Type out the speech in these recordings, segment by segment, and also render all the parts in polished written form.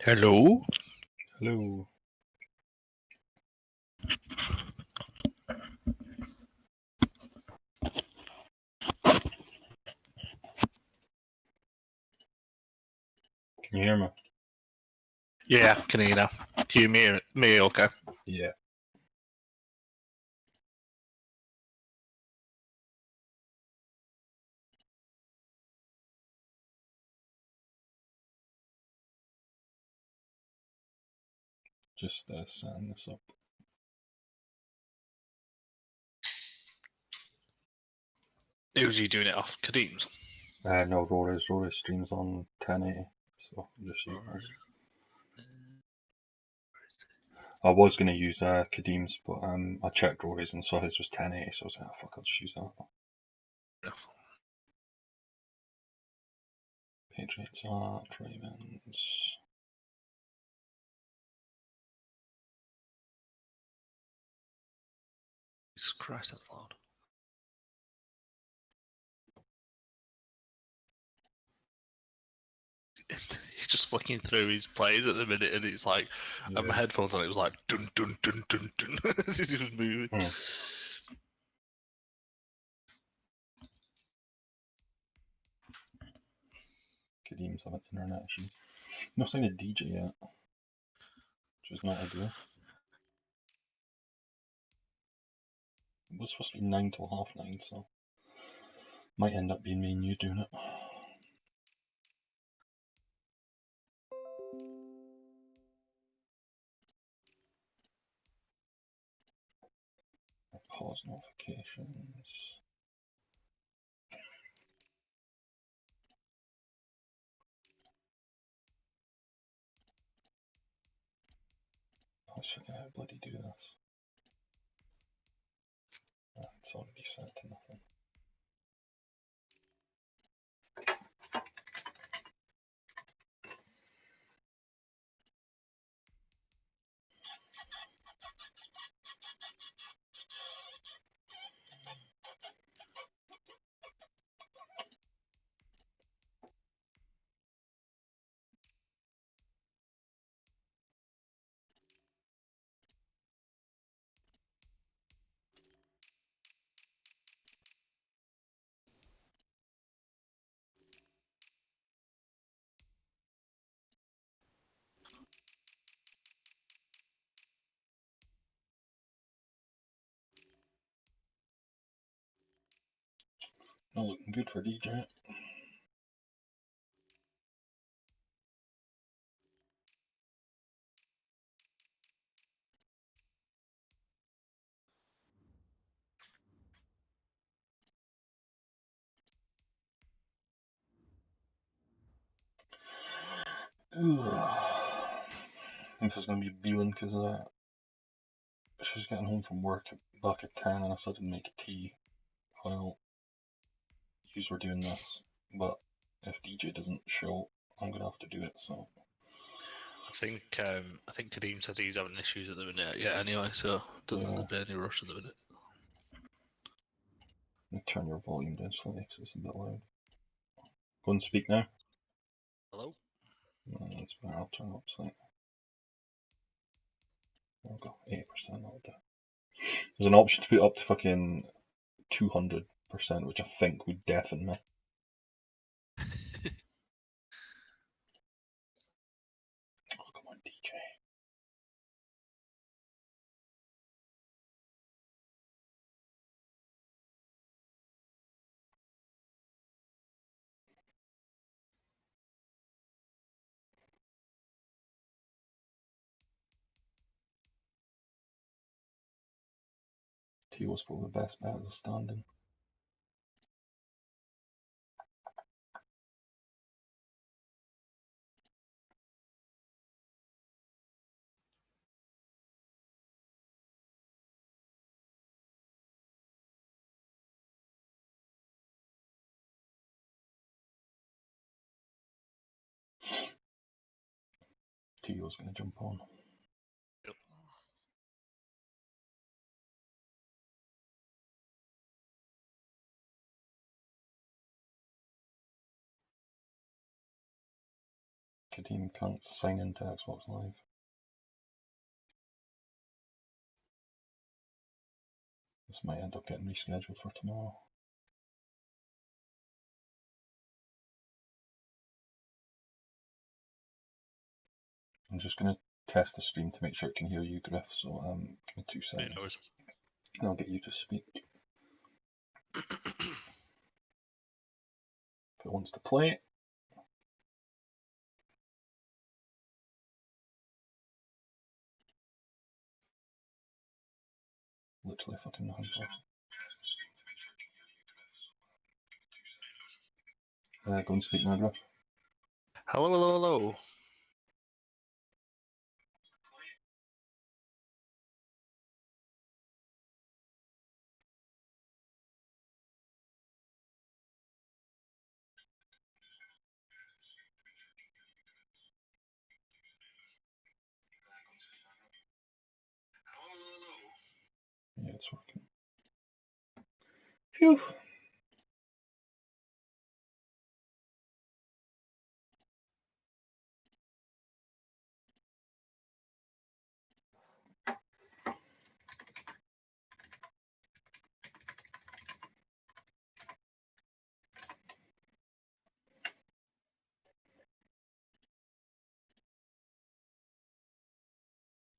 Hello? Hello. Can you hear me? Yeah, can hear you now. Can you hear me okay? Yeah. Just setting this up. Who's you doing it off? Kadeem's? No, Rory's streams on 1080, so just use ours. I was going to use Kadeem's, but I checked Rory's and saw his was 1080, so I was like, oh, fuck, I'll just use that. Patriots at Ravens. Jesus Christ, that's loud. He's just flicking through his plays at the minute, and it's like, Yeah. and my headphones on, it was like, dun dun dun dun dun, as he was moving. Kadeem's having internet issues. Not seen a DJ yet, which is not ideal. It was supposed to be 9 till 9:30, so might end up being me and you doing it. Pause notifications. I always forget how to bloody do this. It's already set to nothing. Not looking good for DJ. This is going to be Beelan because she's getting home from work back at 10 and I said to make tea while you were doing this. But if DJ doesn't show, I'm going to have to do it, so. I think Kadeem said he's having issues at the minute. Yeah, anyway, so doesn't there'll be any rush at the minute. Let me turn your volume down slightly because it's a bit loud. Go and speak now. Hello? That's better, I'll turn it up slightly. There we go, 80%, that'll do. There's an option to put it up to fucking 200%, which I think would deafen me. Oh, come on, DJ. T was probably the best bet as a stand-in. T was going to jump on. Yep. Kadeem can't sign into Xbox Live. This might end up getting rescheduled for tomorrow. I'm just going to test the stream to make sure it can hear you, Griff, so give me 2 seconds. No worries. And I'll get you to speak. If it wants to play. Literally fucking nothing. Go and speak now, Griff. Hello, hello, hello. Yeah, it's working. Phew.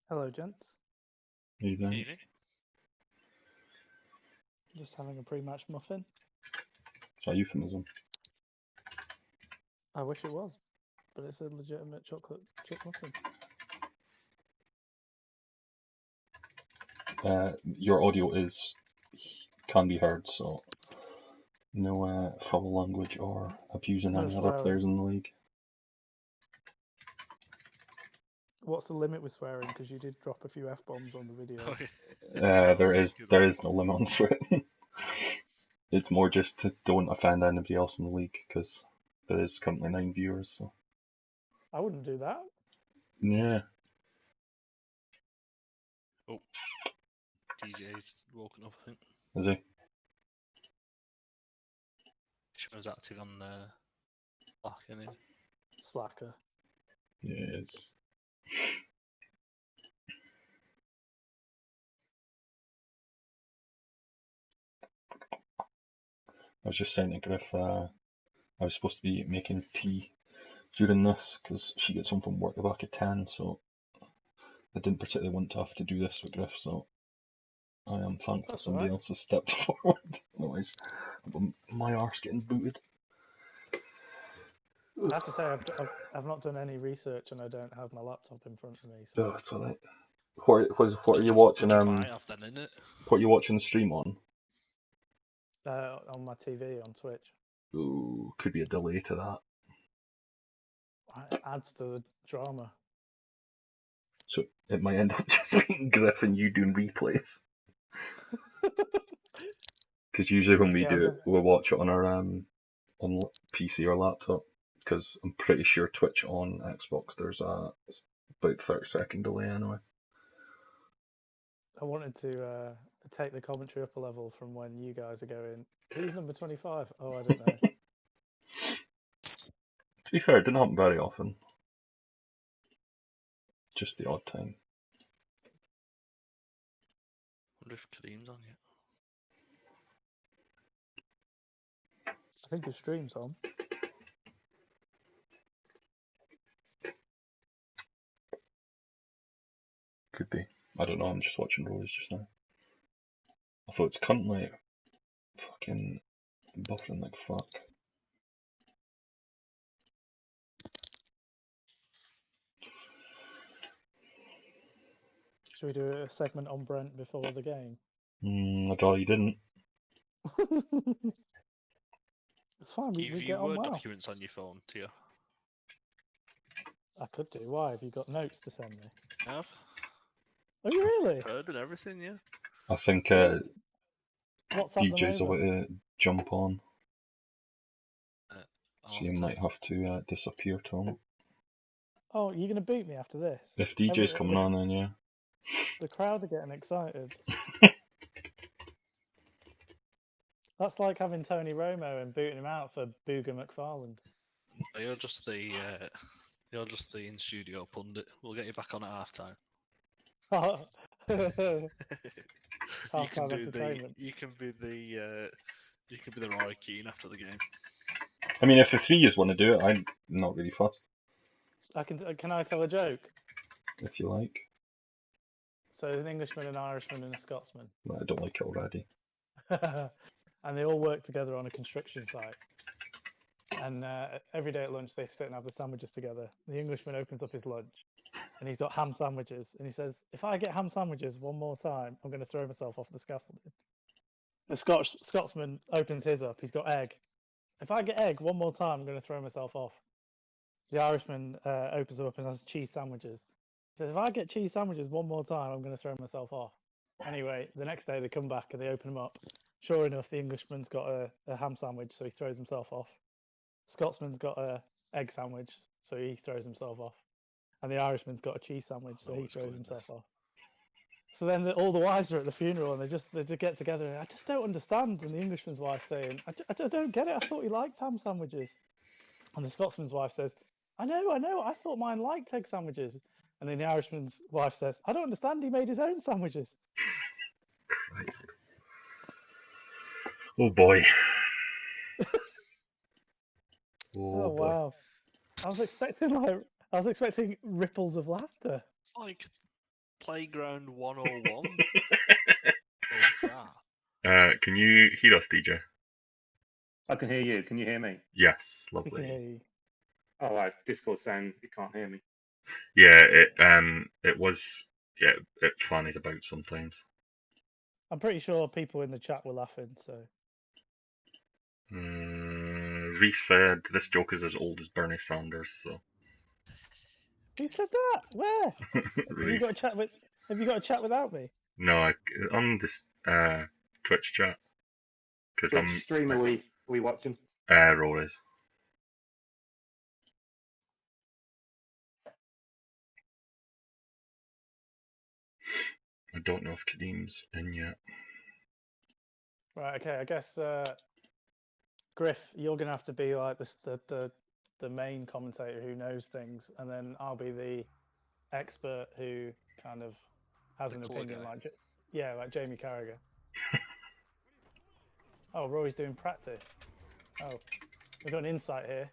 Hello, gents. How you doing? Evening. Just having a pre-match muffin. Is that a euphemism? I wish it was, but it's a legitimate chocolate chip muffin. Your audio can be heard, so no foul language or abusing No any other swearing. players in the league. What's the limit with swearing? Because you did drop a few F-bombs on the video. Oh, yeah. There is no limit on swearing. It's more just to don't offend anybody else in the league, because there is currently 9 viewers. So I wouldn't do that. yeah, DJ's woken up, I think. is he? Shows active on Slack, anyway. Slacker. Yeah, it is. I was just saying to Griff, I was supposed to be making tea during this because she gets home from work back at 10, so I didn't particularly want to have to do this with Griff, so I am thankful That's somebody alright. else has stepped forward. Otherwise, my arse getting booted. I have to say, I've not done any research and I don't have my laptop in front of me. So Oh, that's alright. What are you watching? What you might have then, innit? What are you watching the stream on? on my TV on Twitch, Ooh, could be a delay to that. it adds to the drama. So it might end up just being Griff and you doing replays. Because usually when we Yeah, do it, we'll watch it on our on PC or laptop. Because I'm pretty sure Twitch on Xbox there's it's about 30-second delay anyway. I wanted to take the commentary up a level from when you guys are going, who's number 25? Oh, I don't know. To be fair, it didn't happen very often. Just the odd time. Wonder if Kadeem's on yet. I think his stream's on. Could be. I don't know, I'm just watching Rose just now. I thought it's currently fucking buffering like fuck. Should we do a segment on Brent before the game? I'd rather you didn't. It's fine, Do we you get view on Word well. documents on your phone, Tia? I could do. Why? Have you got notes to send me? I have. Oh, you really? Word and everything, yeah. I think WhatsApp them DJ's over. about to jump on, I'll so have you to- might have to disappear to him. Oh, you're going to beat me after this? If DJ's coming on, then yeah. The crowd are getting excited. That's like having Tony Romo and booting him out for Booger McFarland. You're just the You're just the in-studio pundit. We'll get you back on at half-time. Half-time You entertainment. can be the Roy Keane after the game. I mean, if the three of us want to do it, I'm not really fussed, Can I tell a joke? if you like. So there's an Englishman, an Irishman, and a Scotsman, But I don't like it already. and they all work together on a construction site. And every day at lunch, they sit and have the sandwiches together. The Englishman opens up his lunch, and he's got ham sandwiches, and he says, "If I get ham sandwiches one more time, I'm going to throw myself off the scaffolding." The Scotsman opens his up. He's got egg. "If I get egg one more time, I'm going to throw myself off." The Irishman opens up and has cheese sandwiches. He says, "If I get cheese sandwiches one more time, I'm going to throw myself off." Anyway, the next day they come back and they open them up. Sure enough, the Englishman's got a ham sandwich, so he throws himself off. Scotsman's got a egg sandwich, so he throws himself off. And the Irishman's got a cheese sandwich, so he throws himself off. So then all the wives are at the funeral and they just get together and, "I just don't understand." And the Englishman's wife saying, I don't get it. I thought he liked ham sandwiches." And the Scotsman's wife says, I know. I thought mine liked egg sandwiches." And then the Irishman's wife says, "I don't understand. He made his own sandwiches." Christ. Oh boy. Oh boy. wow! I was expecting ripples of laughter. It's like Playground 101. Can you hear us, DJ? I can hear you. Can you hear me? Yes, We can lovely. hear you. Oh, right. Discord saying you can't hear me. Yeah, it was it fannies about sometimes. I'm pretty sure people in the chat were laughing. So Reese said this joke is as old as Bernie Sanders. So who said that? Where? Have you got a Reese. chat with? Have you got a chat without me? No, on this Twitch chat because Which stream are we watching? Rory's. I don't know if Kadim's in yet. Right. Okay. I guess Griff, you're gonna have to be like the main commentator who knows things, and then I'll be the expert who kind of has The an colour opinion, guy. like Jamie Carragher. Oh, Rory's doing practice. Oh, we've got an insight here.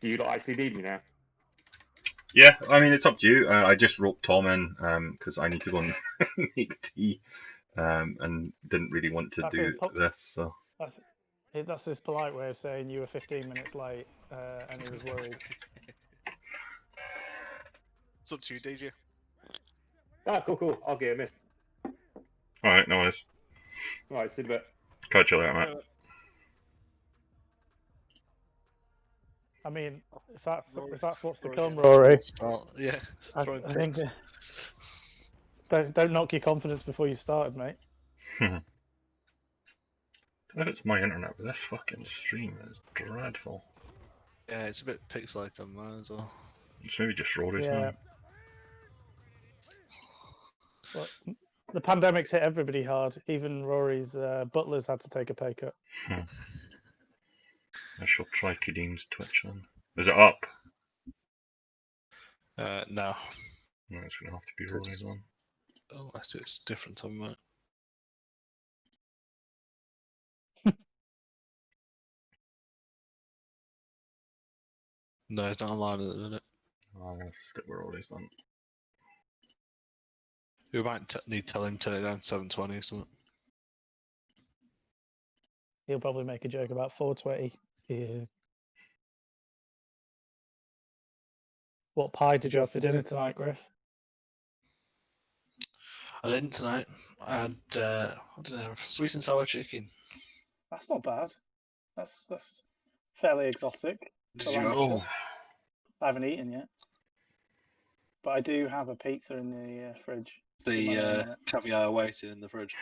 Do you not actually need me now? Yeah, I mean it's up to you. I just roped Tom in because I need to go and make tea, and didn't really want to That's do this. So That's his polite way of saying you were 15 minutes late, and he was worried. It's up to you, DJ. Ah, cool. I'll get a miss. all right, no worries. All right, see you in a bit. Catch you later, mate. I mean, if that's what's to Rory come, again. Rory, Yeah. I think don't knock your confidence before you've started, mate. If it's my internet, but this fucking stream is dreadful. Yeah, it's a bit pixelated on mine as well. It's maybe just Rory's Yeah. now. Well, the pandemic's hit everybody hard. Even Rory's butlers had to take a pay cut. I shall try Kadim's Twitch then. Is it up? No. No, it's gonna have to be Rory's one. Oh, I see. It's different on mine. No, it's not online at the minute. Oh, I'm gonna have to stick with Rory's then. We might need to tell him to turn it down to 720 or something. He'll probably make a joke about 420. Yeah. What pie did you have for dinner tonight, Griff? I didn't tonight. I had what did I have? Sweet and sour chicken. That's not bad. That's fairly exotic. Did for you have? Lancashire. I haven't eaten yet, but I do have a pizza in the fridge. The caviar waiting in the fridge.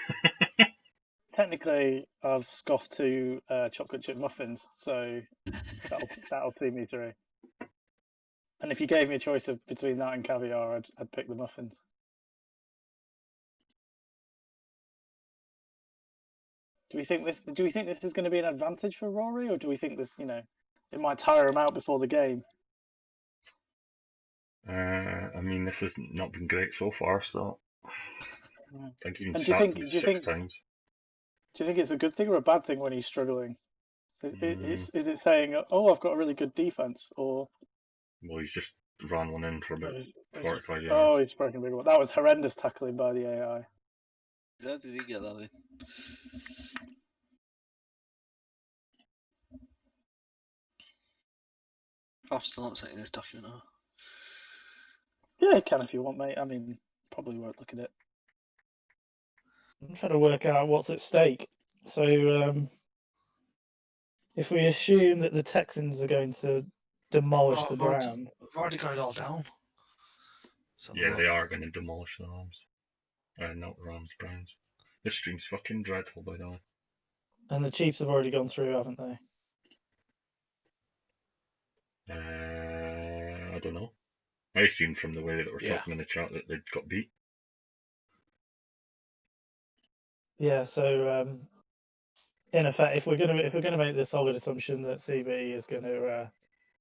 Technically, I've scoffed 2 chocolate chip muffins, so that'll see me through. And if you gave me a choice between that and caviar, I'd pick the muffins. Do we think this is going to be an advantage for Rory, or do we think this, it might tire him out before the game? I mean, this has not been great so far, so Yeah. I think even And do you sacked think- him do you 6 think- times. Do you think it's a good thing or a bad thing when he's struggling? Mm. Is it saying, "Oh, I've got a really good defense," or Well, he's just ran one in for about he's- 45 yards. oh, he's broken a big one? That was horrendous tackling by the AI. How did he get that in? I've still not seen this document. Now. Yeah, you can if you want, mate. I mean, probably won't look at it. I'm trying to work out what's at stake. So, if we assume that the Texans are going to demolish the Browns, I've already got it all down. So Yeah, they are going to demolish the Rams. Not the Rams, Browns. This stream's fucking dreadful, by the way. and the Chiefs have already gone through, haven't they? I don't know. I assumed from the way that we're Yeah. talking in the chat that they'd got beat. Yeah. So, in effect, if we're gonna make the solid assumption that CB is going to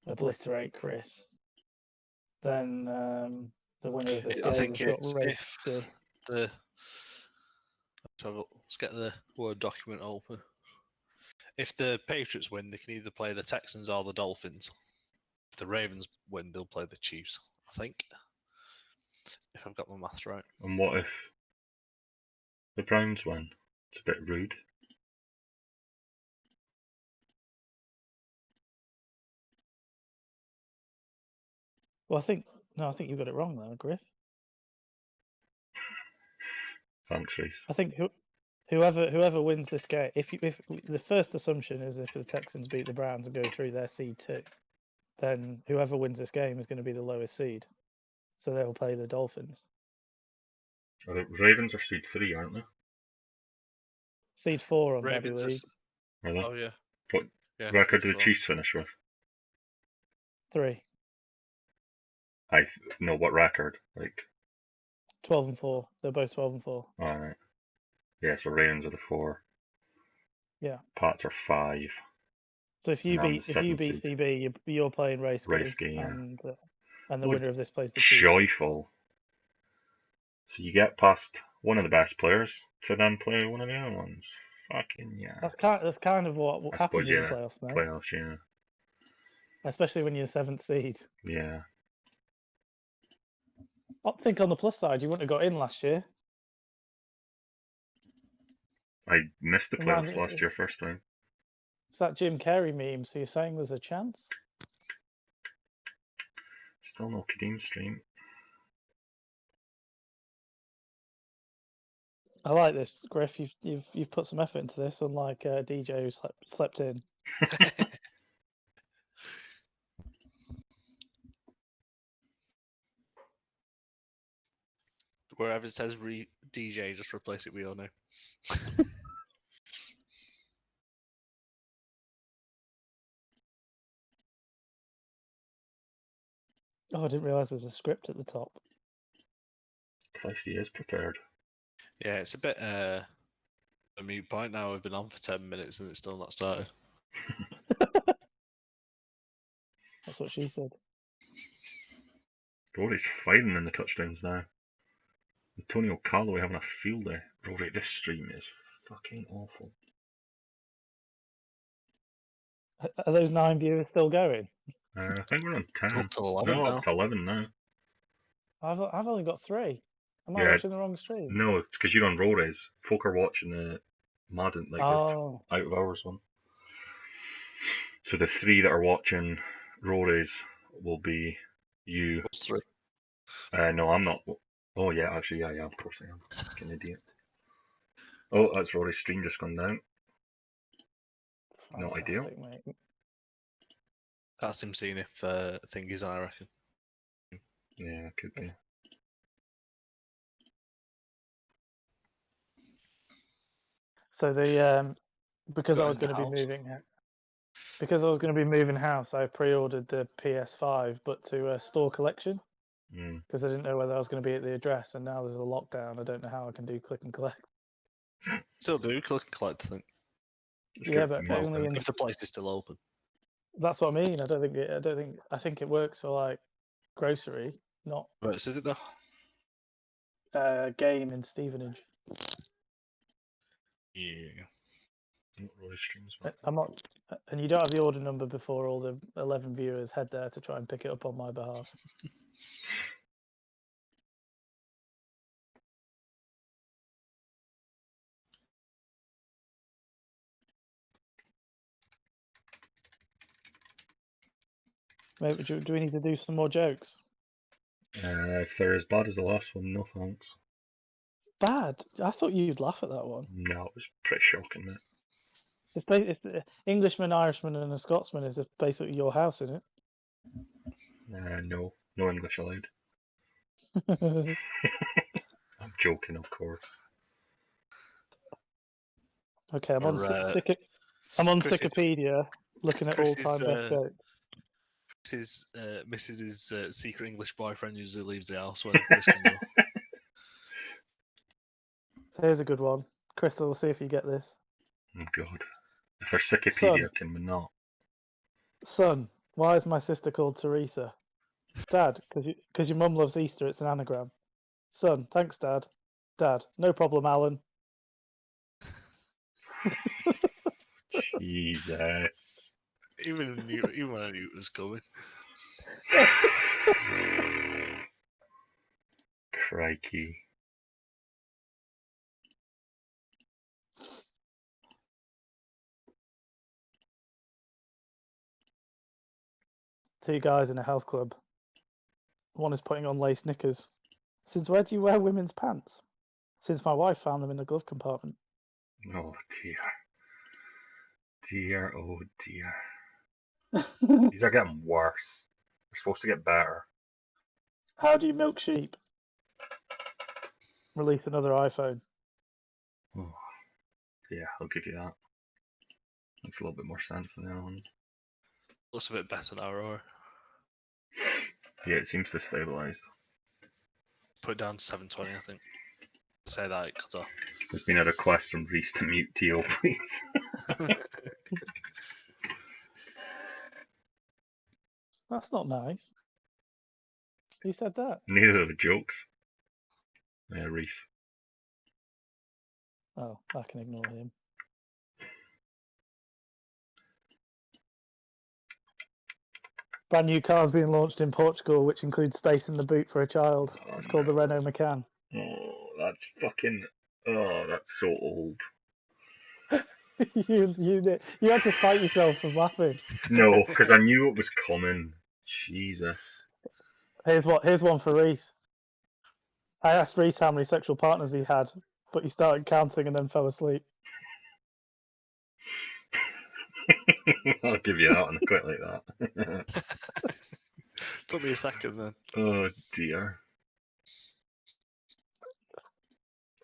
obliterate Chris, then the winner of this I game think has got it's race if to. let's get the Word document open. If the Patriots win, they can either play the Texans or the Dolphins. If the Ravens win, they'll play the Chiefs. I think, if I've got my maths right. And what if the Browns win? It's a bit rude. Well, I think you got it wrong there, Griff. Thanks, Reese. I think whoever wins this game, if the first assumption is if the Texans beat the Browns and go through their seed 2, then whoever wins this game is going to be the lowest seed, so they'll play the Dolphins. The Ravens are seed 3, aren't they? Seed 4 on Bobby Ravens. League. Are they? Oh yeah. What Yeah. record did the 3-4. Chiefs finish with? 3, No, what record? Like, 12-4. They're both 12-4. alright. Yeah, so Ravens are the 4. Yeah. Pats are 5. So if you And I'm beat the seed. CB, you're playing race Race-ski, yeah. and the Oh, winner of this plays the Chiefs. Joyful. So you get past one of the best players to then play one of the other ones. Fucking yeah. That's kind of what I happens suppose, in yeah. the playoffs, mate. Playoffs, yeah. Especially when you're 7th seed. Yeah. I think on the plus side, you wouldn't have got in last year. I missed the playoffs Imagine- last year first time. It's that Jim Carrey meme. So you're saying there's a chance? Still no Kadeem stream. I like this, Griff. You've put some effort into this, unlike DJ who slept in. Wherever it says DJ, just replace it with your name. Oh, I didn't realise there was a script at the top. Christ, he is prepared. Yeah, it's a bit a mute point now. We've been on for 10 minutes and it's still not started. That's what she said. Rory's fighting in the touchdowns now. Antonio Callaway having a field day. Rory, this stream is fucking awful. Are those 9 viewers still going? I think we're on 10. Up to 11 No, now. up to 11 now. I've only got 3. Am I Yeah, watching the wrong stream? No, it's because you're on Rory's. Folk are watching the Madden, like the Oh, out of hours one. So the 3 that are watching Rory's will be you. What's 3? No, I'm not. Oh yeah, actually, yeah, of course I am. Fucking idiot. Oh, that's Rory's stream just gone down. Not ideal. fantastic, mate. That's him seeing if thingies on, I reckon. Yeah, could be. So the because I Got was in the going to be house. moving, because I was going to be moving house, I pre-ordered the PS5, but to store collection Mm. because I didn't know whether I was going to be at the address, and now there's a lockdown. I don't know how I can do click and collect. Still do click and collect, I think. Just Yeah, give it but to me only instead. in. If the place is still open. That's what I mean. I think it works for like grocery, not Right, so is it though? game in Stevenage. Yeah. Not really streams back. I'm not, and you don't have the order number before all the 11 viewers head there to try and pick it up on my behalf. Maybe do we need to do some more jokes? If they're as bad as the last one, no thanks. Bad. I thought you'd laugh at that one. No, it was pretty shocking, mate. It's the Englishman, Irishman, and a Scotsman is basically your house, isn't No English allowed. it? I'm joking, of course. Okay, I'm on Or, I'm on Chris's- Wikipedia looking at Chris's, all-time best jokes. His Mrs.'s secret English boyfriend usually leaves the house when Chris can go. So here's a good one. Crystal, we'll see if you get this. Oh, God. If there's Wikipedia, Son. can we not? Son, why is my sister called Teresa? Dad, because your mum loves Easter, it's an anagram. Son, thanks, Dad. Dad, no problem, Alan. Jesus. Even when I knew it was coming. Crikey. Two guys in a health club. One is putting on lace knickers. Since where do you wear women's pants? Since my wife found them in the glove compartment. Oh, dear. Dear, oh, dear. These are getting worse. They're supposed to get better. How do you milk sheep? Release another iPhone. Oh, yeah, I'll give you that. Makes a little bit more sense than the other ones. Looks a bit better now, or Yeah, it seems to stabilised. put it down to 720, I think. Say that it cuts off. There's been a request from Reese to mute T.O., please. That's not nice. Who said that? Neither of the jokes. Yeah, Reese. Oh, I can ignore him. Brand new cars being launched in Portugal, which includes space in the boot for a child. Oh, It's called the no. Renault Macan. Oh, that's fucking... Oh, that's so old. You had to fight yourself from laughing. No, because I knew it was coming. Jesus. Here's one for Reese. I asked Reese how many sexual partners he had, but he started counting and then fell asleep. I'll give you that one quite like that. Took me a second then. Oh dear.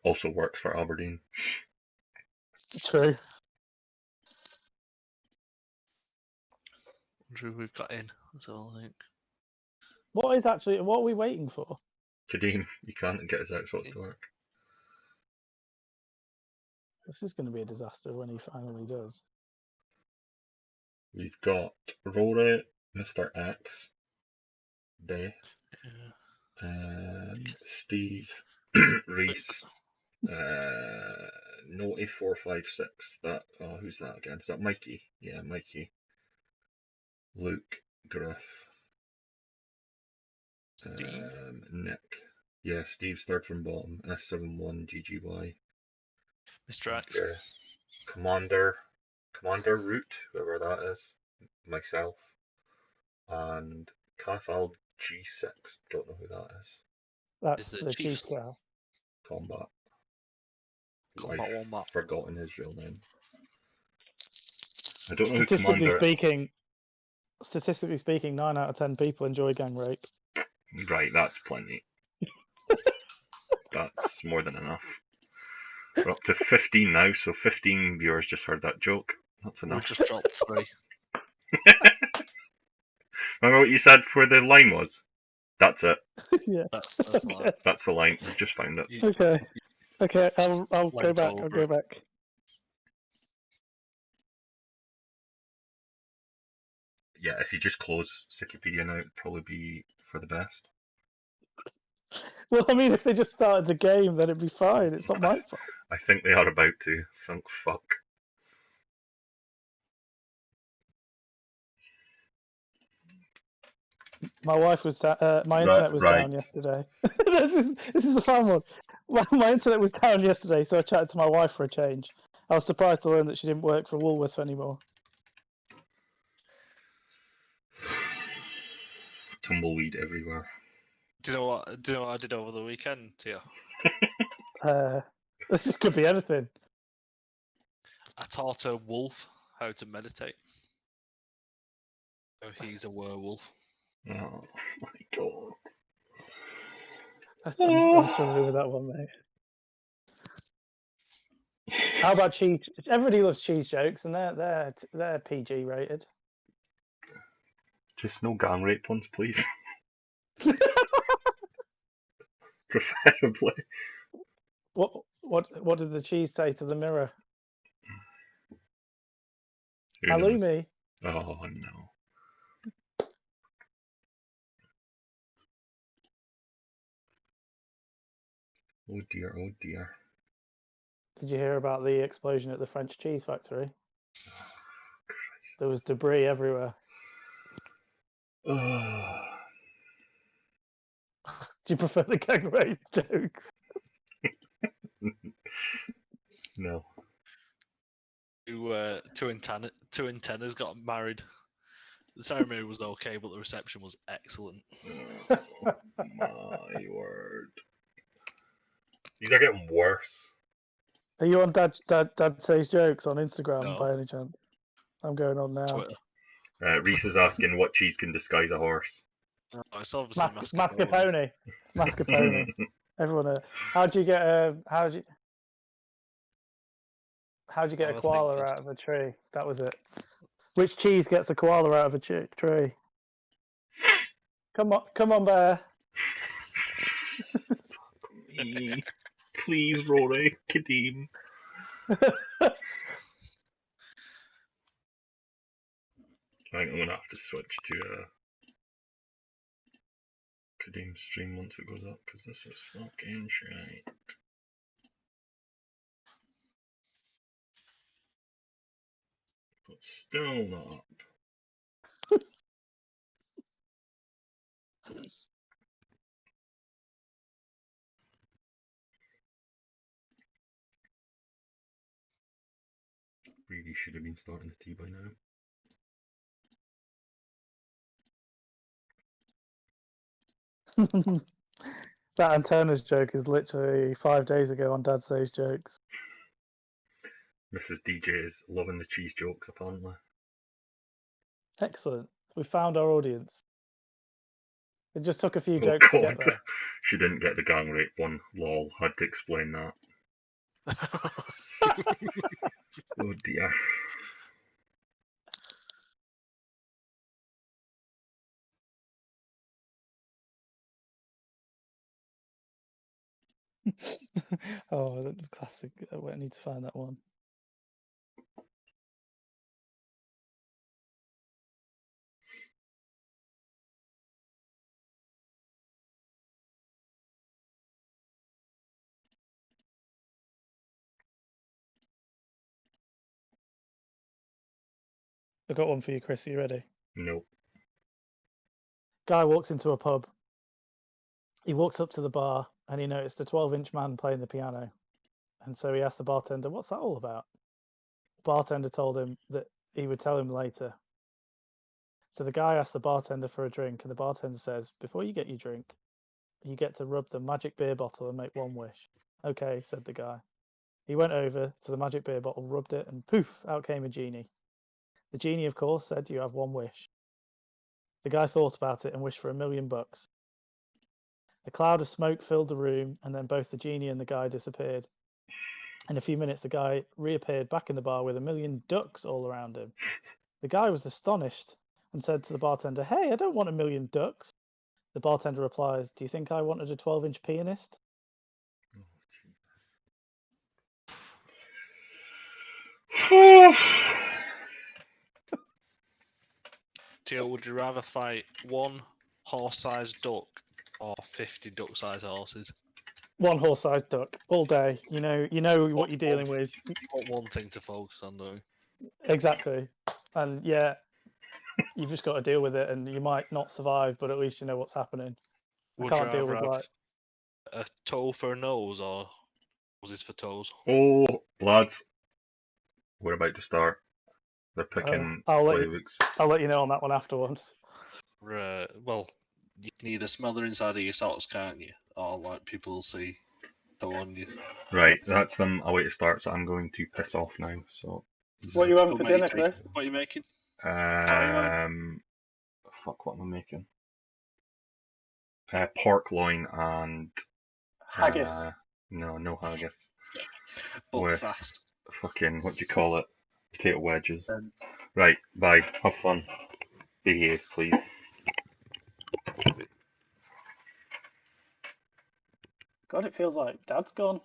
Also works for Aberdeen. True. Wonder who we've got in. That's all I think. What are we waiting for? Kadeen, you can't get his Xbox to work. This is going to be a disaster when he finally does. We've got Rory, Mr. X, Day, Yeah. Steve, Reese, Naughty456. That who's that again? Is that Mikey? Yeah, Mikey. Luke, Griff, Steve. Nick. Yeah, Steve's third from bottom. S71GGY. Mr. X. Okay. Commander Root, whoever that is. Myself. And Kafal G6. Don't know who that is. That's Is the it Chiefs? Chiefs cow. Combat. Combat I've Wombat. forgotten his real name. I don't know who Statistically speaking, 9 out of 10 people enjoy gang rape. Right, that's plenty. That's more than enough. We're up to 15 now, so 15 viewers just heard that joke. That's We've enough. just dropped 3. Remember what you said where the line was? That's it. Yeah. That's the line. That's the line. We've just found it. Okay. Okay, I'll go Went back. over I'll go it. back. yeah, if you just close Wikipedia now, it'd probably be for the best. Well, I mean, if they just started the game, then it'd be fine. It's not my fault. I think they are about to. Thank fuck. My wife was my internet was down yesterday. This is a fun one. My internet was down yesterday, so I chatted to my wife for a change. I was surprised to learn that she didn't work for Woolworths anymore. Tumbleweed everywhere. Do you know what I did over the weekend, Tia? This could be anything. I taught a wolf how to meditate. So he's a werewolf. Oh my god. I'm struggling with that one, mate. How about cheese? Everybody loves cheese jokes, and they're PG rated. Just no gang raped ones, please. Preferably. What did the cheese say to the mirror? Who knows? Halloumi. Oh no. Oh dear, oh dear. Did you hear about the explosion at the French cheese factory? Oh, There was debris everywhere. oh. Do you prefer the gang rape jokes? No. Two antennas got married. The ceremony was okay, but the reception was excellent. Oh, my word. These are getting worse. Are you on Dad Says Jokes on Instagram No. by any chance? I'm going on now. Twitter. Reese is asking what cheese can disguise a horse. Oh, it's obviously Mascarpone. Mascarpone. Everyone. How'd you get a koala out of a tree? That was it. Which cheese gets a koala out of a tree? Come on, bear. Please, Rory, Kadeem. I think I'm gonna have to switch to Kadeem's stream once it goes up because this is fucking shite. But still not up. Really should have been starting the tea by now. That antennas joke is literally 5 days ago on Dad Says Jokes. Mrs. DJ is loving the cheese jokes, apparently. Excellent. We found our audience. It just took a few jokes to get there. She didn't get the gang rape one. Lol. Had to explain that. Oh dear. Oh, the classic. I need to find that one. I got one for you, Chris. Are you ready? Nope. Guy walks into a pub. He walks up to the bar and he noticed a 12-inch man playing the piano. And so he asked the bartender, "What's that all about?" The bartender told him that he would tell him later. So the guy asked the bartender for a drink, and the bartender says, "Before you get your drink, you get to rub the magic beer bottle and make one wish." "Okay," said the guy. He went over to the magic beer bottle, rubbed it, and poof, out came a genie. The genie, of course, said, "You have one wish." The guy thought about it and wished for $1 million. A cloud of smoke filled the room, and then both the genie and the guy disappeared. In a few minutes, the guy reappeared back in the bar with $1 million ducks all around him. The guy was astonished and said to the bartender, "Hey, I don't want $1 million ducks." The bartender replies, "Do you think I wanted a 12-inch pianist?" Tio, would you rather fight one horse-sized duck or 50 duck-sized horses? One horse-sized duck all day. You know what you're dealing with. You want one thing to focus on, don't you? Exactly. And yeah, you've just got to deal with it, and you might not survive, but at least you know what's happening. Would I you can't deal rather with have a toe for a nose or noses for toes? Oh, lads, we're about to start. They're picking I'll let you know on that one afterwards. Right. Well, you can either smell the inside of your socks, can't you? Or like people will see toe on you. Right, that's them a way to start, so I'm going to piss off now. So, What are you having What for are you dinner, taking? Chris? What are you making? fuck, what am I making? Pork loin and Haggis. no haggis. But With fast. fucking, what do you call it? Potato wedges. Right, bye. Have fun. Behave, please. God, it feels like Dad's gone.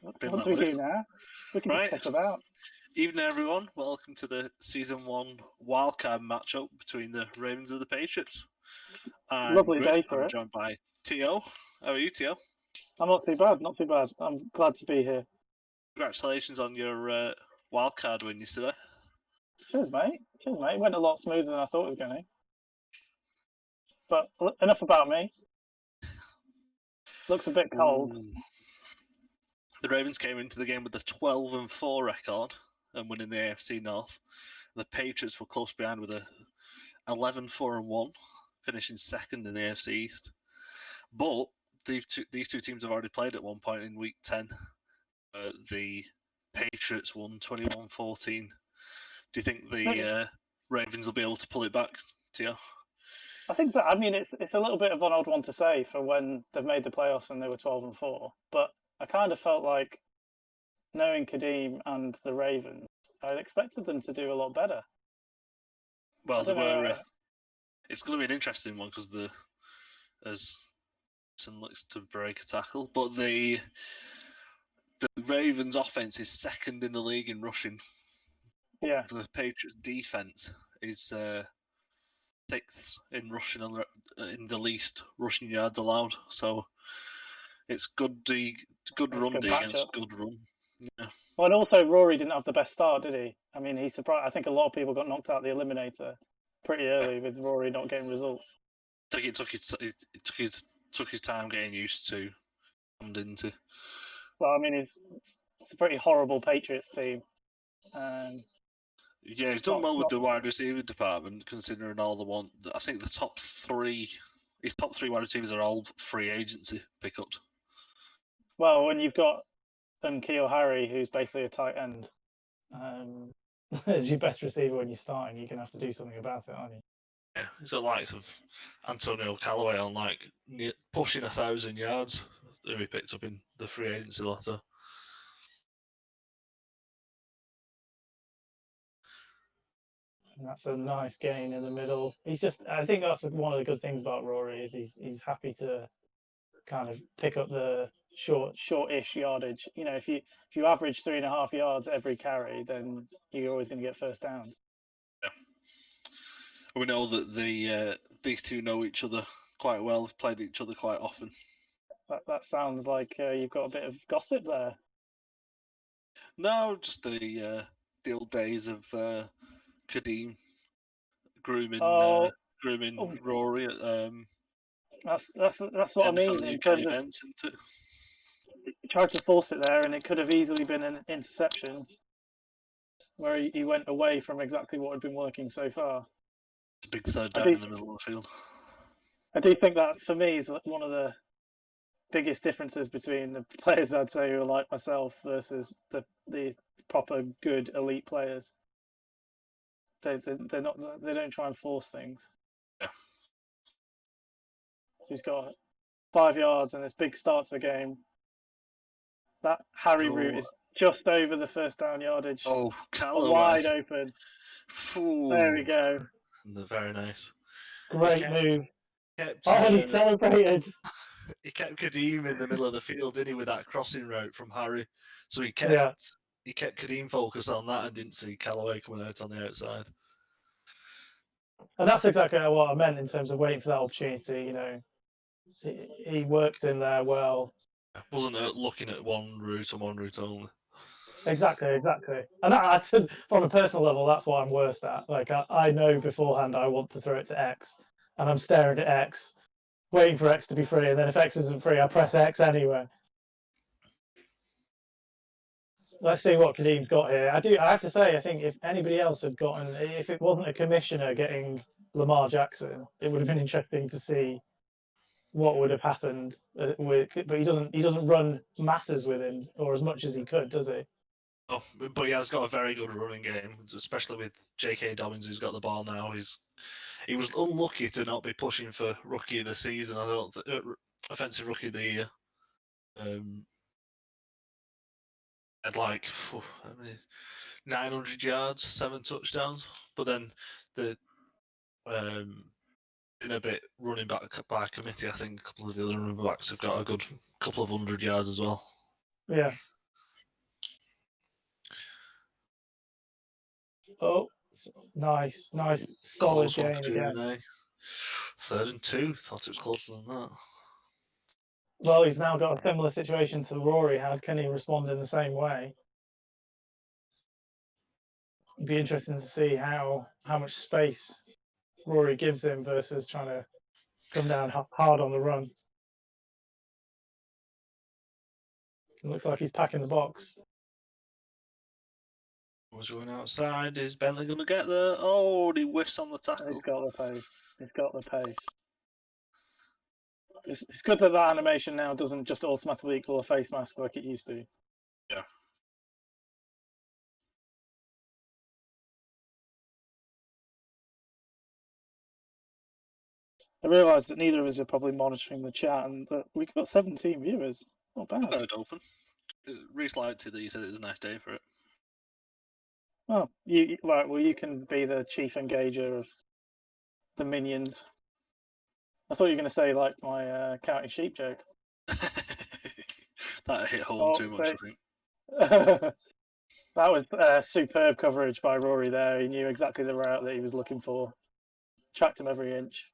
What Been do like we do this. now? We can Right. just piss about. Evening, everyone. Welcome to the Season 1 Wildcard matchup between the Ravens and the Patriots. I'm Lovely Griff. day for I'm it. joined by Tio. How are you, Tio? I'm not too bad. Not too bad. I'm glad to be here. Congratulations on your wildcard win yesterday. Cheers, mate. Cheers, mate. It went a lot smoother than I thought it was going to. But enough about me. Looks a bit cold. Ooh. The Ravens came into the game with a 12-4 record and winning the AFC North. The Patriots were close behind with a 11-4-1, finishing second in the AFC East. But these two teams have already played at one point in Week 10. The Patriots won 21-14. Do you think the Ravens will be able to pull it back, Tio? I think that, I mean, it's a little bit of an odd one to say for when they've made the playoffs and they were 12-4. But I kind of felt like, knowing Kadeem and the Ravens, I expected them to do a lot better. Well, they were. It's going to be an interesting one because as looks to break a tackle, but the Ravens' offense is second in the league in rushing. Yeah. The Patriots' defense is sixth in rushing in the least rushing yards allowed. So it's good run D against good run. Yeah. Well, and also Rory didn't have the best start, did he? I mean, he's surprised. I think a lot of people got knocked out the eliminator pretty early with Rory not getting results. I think it took his time getting used to and into. Well, I mean, it's a pretty horrible Patriots team. Yeah, he's done well with the wide receiver department, considering all the one. I think the top three wide receivers are all free agency pickups. Well, when you've got Keo Harry, who's basically a tight end, as your best receiver when you're starting, you're gonna have to do something about it, aren't you? Yeah, it's the likes of Antonio Callaway on pushing 1,000 yards that he picked up in the free agency lotto. And that's a nice gain in the middle. I think that's one of the good things about Rory is he's happy to kind of pick up the short-ish yardage. You know, if you average 3.5 yards every carry, then you're always going to get first downs. Yeah. We know that these two know each other quite well. They've played each other quite often. That sounds like you've got a bit of gossip there. No, just the old days of Kadeem grooming Rory at that's what I mean. In terms of events, isn't it? He tried to force it there, and it could have easily been an interception where he went away from exactly what had been working so far. It's a big third down in the middle of the field. I do think that for me is one of the biggest differences between the players I'd say who are like myself versus the proper good elite players. They don't try and force things. Yeah. So he's got 5 yards and this big start to the game. That Harry route is just over the first down yardage. Oh, Callaway. Wide open. Ooh. There we go. Very nice. Great move. He celebrated. He kept Kadeem in the middle of the field, didn't he, with that crossing route from Harry? So he kept Kadeem focused on that and didn't see Callaway coming out on the outside. And that's exactly what I meant in terms of waiting for that opportunity. You know, he worked in there well. Wasn't looking at one route and one route only. Exactly. And from a personal level, that's what I'm worst at. Like, I know beforehand I want to throw it to X, and I'm staring at X, waiting for X to be free, and then if X isn't free, I press X anyway. Let's see what Kadeem's got here. I have to say, I think if anybody else had gotten, if it wasn't a commissioner getting Lamar Jackson, it would have been interesting to see what would have happened with. But he doesn't run masses with him, or as much as he could, does he? Oh, but he has got a very good running game, especially with J.K. Dobbins, who's got the ball now. He was unlucky to not be pushing for rookie of the season. I thought offensive rookie of the year. Had like 900 yards, 7 touchdowns, but then the in a bit running back by committee. I think a couple of the other running backs have got a good couple of 100 yards as well. Yeah. Oh, nice, solid Close one game for again. Q&A. 3rd and 2. Thought it was closer than that. Well, he's now got a similar situation to Rory had. Can he respond in the same way? It'd be interesting to see how much space Rory gives him versus trying to come down hard on the run. It looks like he's packing the box. Was going outside. Is Bentley going to get there? Oh, he whiffs on the tackle. He's got the pace. It's good that animation now doesn't just automatically equal a face mask like it used to. Yeah. I realised that neither of us are probably monitoring the chat, and that we've got 17 viewers. Not bad. I've got it open. Reese liked it that you said it was a nice day for it. Oh, you can be the chief engager of the minions. I thought you were going to say like my counting sheep joke. That hit home too much, I think. That was superb coverage by Rory there. He knew exactly the route that he was looking for. Tracked him every inch.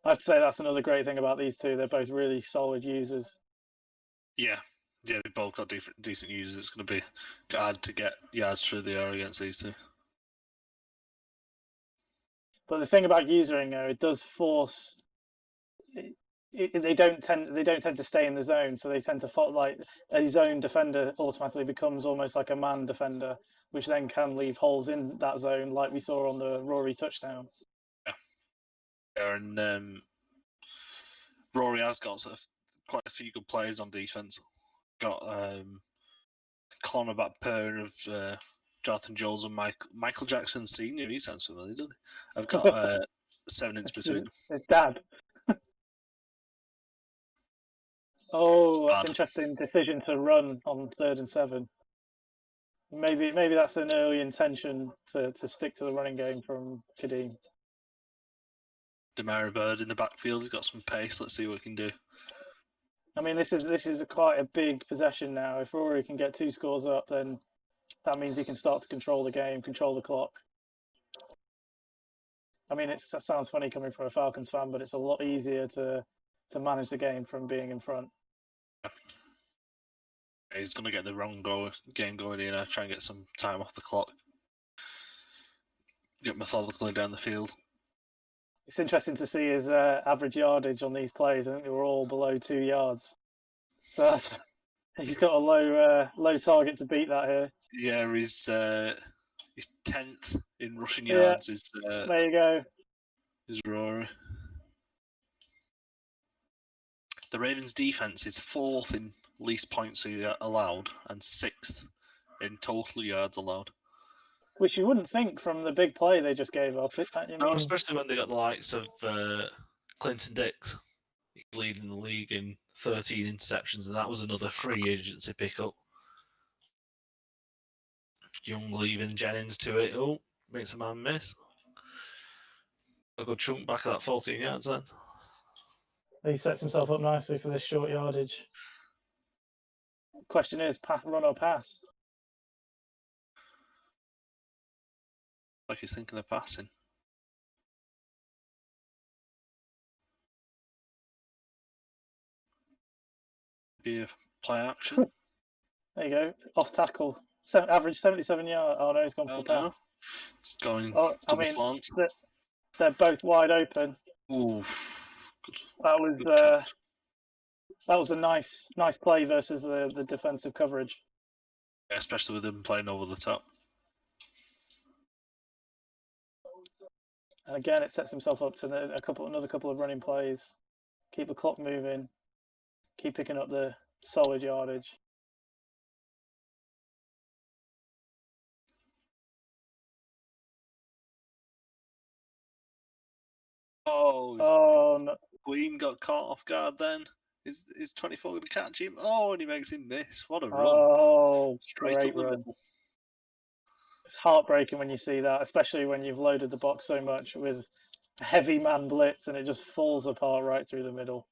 I have to say that's another great thing about these two. They're both really solid users. Yeah, they've both got decent users. It's going to be hard to get yards through the air against these two. But the thing about usering, it does force. They don't tend to stay in the zone, so they tend to follow, like a zone defender automatically becomes almost like a man defender, which then can leave holes in that zone, like we saw on the Rory touchdown. Yeah, and Rory has got quite a few good players on defense. Got cornerback pair of Jonathan Jones and Michael Jackson Senior. He sounds familiar, doesn't he? I've got 7 inches between them. His dad. Oh, that's Bad. interesting decision to run on 3rd and 7. Maybe that's an early intention to stick to the running game from Kadeem. Demary Bird in the backfield. He's got some pace. Let's see what he can do. I mean, this is quite a big possession now. If Rory can get 2 scores up, then that means he can start to control the game, control the clock. I mean, it sounds funny coming from a Falcons fan, but it's a lot easier to manage the game from being in front. He's going to get the wrong game going in. Try and get some time off the clock. Get methodically down the field. It's interesting to see his average yardage on these plays. I think they were all below 2 yards. So he's got a low target to beat that here. Yeah, he's 10th in rushing yards. There you go. Is Rory. The Ravens' defense is 4th in least points allowed and 6th in total yards allowed. Which you wouldn't think from the big play they just gave up. No, especially when they got the likes of Clinton Dix leading the league in 13 interceptions, and that was another free agency pickup. Young leaving Jennings to it. Oh, makes a man miss. A good chunk back of that 14 yards then. He sets himself up nicely for this short yardage. Question is, run or pass? Like he's thinking of passing. maybe a play action. There you go. Off tackle. Average 77 yards. Oh no, he's gone for the No. pass. It's going Oh, I double mean, slant. they're both wide open. Ooh, good. That was Good catch. that was a nice play versus the defensive coverage. Yeah, especially with him playing over the top. And again, it sets himself up to another couple of running plays. Keep the clock moving. Keep picking up the solid yardage. Oh, no. Queen got caught off guard then. Is 24 going to catch him? Oh, and he makes him miss. What a run. Oh, Straight great up the run. middle. It's heartbreaking when you see that, especially when you've loaded the box so much with a heavy man blitz and it just falls apart right through the middle.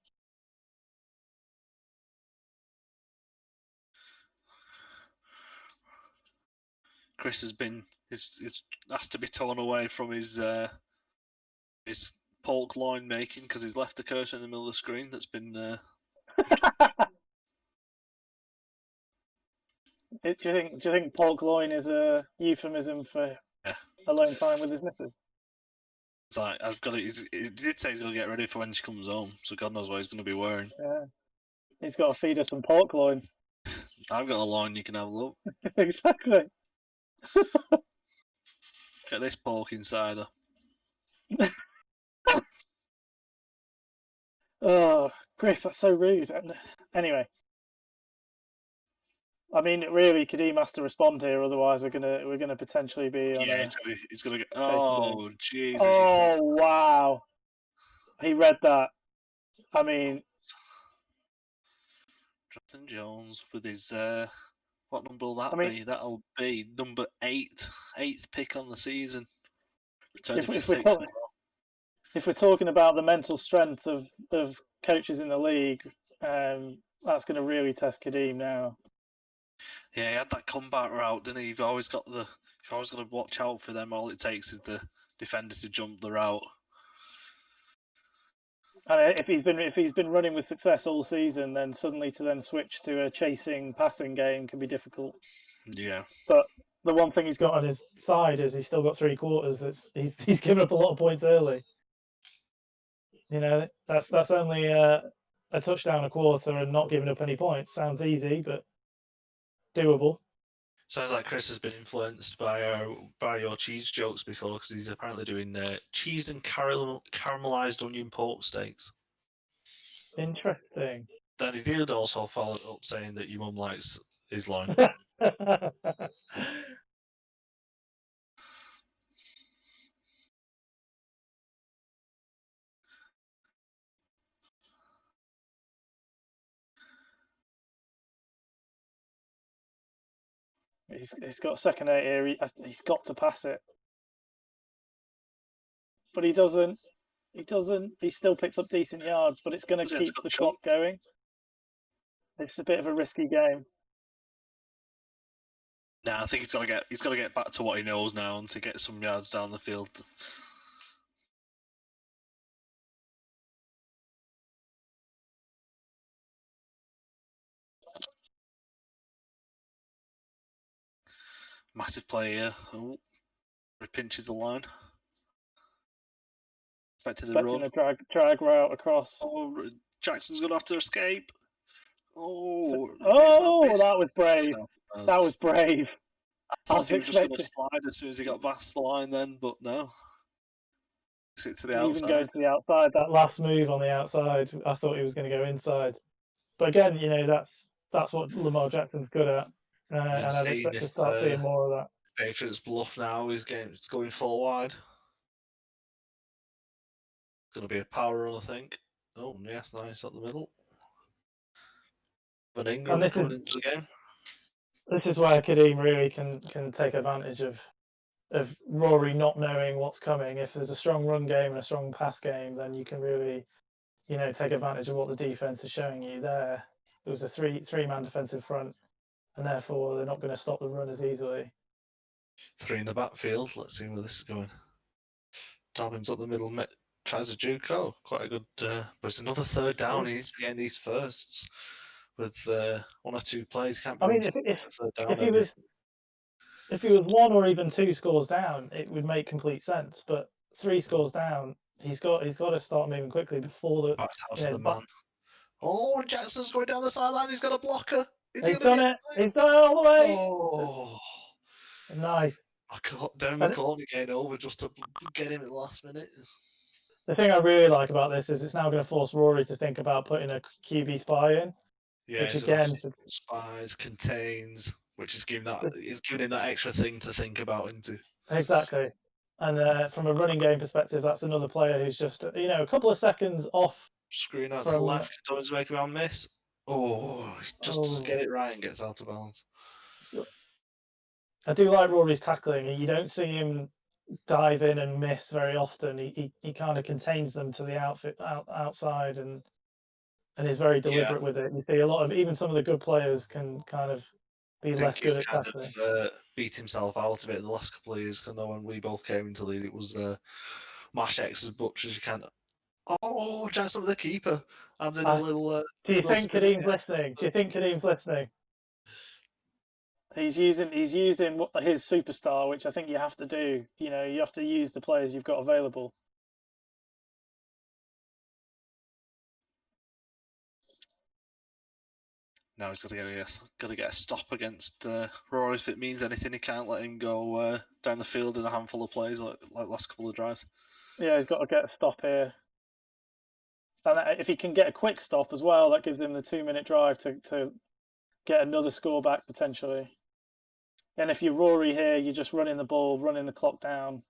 Chris has been has to be torn away from his pork loin making because he's left the cursor in the middle of the screen. That's been. Do you think pork loin is a euphemism for alone time with his missus? It's like I've got it. He did say he's going to get ready for when she comes home, so God knows what he's going to be wearing. Yeah, he's got to feed her some pork loin. I've got a loin you can have a look. Exactly. Get this pork insider. Oh, Griff, that's so rude. Anyway, I mean, really, Kadeem has to respond here, otherwise we're gonna potentially be on Yeah, a. he's going to get. Oh, Jesus! Oh wow, he read that. I mean, Jonathan Jones with his what number will that I mean- be? That'll be number 8, 8th pick on the season. Returning if, for if we're 6. talking, if we're talking about the mental strength of coaches in the league, that's going to really test Kadeem now. Yeah, he had that combat route, didn't he? You've always got to watch out for them. All it takes is the defender to jump the route. And if he's been running with success all season, then suddenly to then switch to a chasing passing game can be difficult. Yeah. But the one thing he's got on his side is he's still got 3 quarters. He's given up a lot of points early. You know, that's only a touchdown a quarter and not giving up any points. Sounds easy, but doable. Sounds like Chris has been influenced by your cheese jokes before because he's apparently doing cheese and caramelized onion pork steaks. Interesting. Then he did also follow it up saying that your mum likes his loin. He's got second 8 here. He's got to pass it, but he doesn't. He doesn't. He still picks up decent yards, but it's going to keep the clock going. It's a bit of a risky game. Nah, I think he's got to get back to what he knows now and to get some yards down the field. Massive play here. Oh, he pinches the line. Expecting a drag route across. Oh, Jackson's going to have to escape. Oh, that was brave. That was brave. I thought he was just going to slide as soon as he got past the line then, but no. It to the outside. Even going to the outside. That last move on the outside, I thought he was going to go inside. But again, you know, that's what Lamar Jackson's good at. And I'd expect to start seeing more of that. Patriots bluff now. It's going full wide. It's going to be a power run, I think. Oh, yes, nice at the middle. But Ingram coming into the game. This is where Kadeem really can take advantage of Rory not knowing what's coming. If there's a strong run game and a strong pass game, then you can really, you know, take advantage of what the defense is showing you there. It was a three-man defensive front, and therefore they're not going to stop the run as easily. 3 in the backfield. Let's see where this is going. Dobbins up the middle, tries a juke. Oh, quite a good. But it's another third down. He needs to be getting these firsts. with one or two plays. Can't be I mean, going to third down. if he was one or even two scores down, it would make complete sense. But 3 scores down, he's got to start moving quickly before the. Back out to the man. Oh, Jackson's going down the sideline. He's got a blocker. He's done it. He's done it all the way. Oh, nice. Devin McCourty getting over just to get him at the last minute. The thing I really like about this is it's now going to force Rory to think about putting a QB spy in. Yeah, which again, spies, contains, which is giving him that extra thing to think about into. Exactly. And from a running game perspective, that's another player who's just a couple of seconds off. Screen out to the left, Thomas make around miss. Oh, just doesn't get it right and gets out of bounds. I do like Rory's tackling. You don't see him dive in and miss very often. He kind of contains them to the outside and is very deliberate with it. You see a lot of even some of the good players can kind of be less good at tackling. He's kind of beat himself out of it in the last couple of years. I know when we both came into the league, it was mash X as much as you can. Oh, Jackson with the keeper. Adds in a little. Do you think Kadeem's listening? Do you think Kadeem's listening? He's using his superstar, which I think you have to do. You have to use the players you've got available. Now he's got to get a stop against Rory. If it means anything, he can't let him go down the field in a handful of plays like last couple of drives. Yeah, he's got to get a stop here. And if he can get a quick stop as well, that gives him the 2-minute drive to get another score back potentially. And if you're Rory here, you're just running the ball, running the clock down.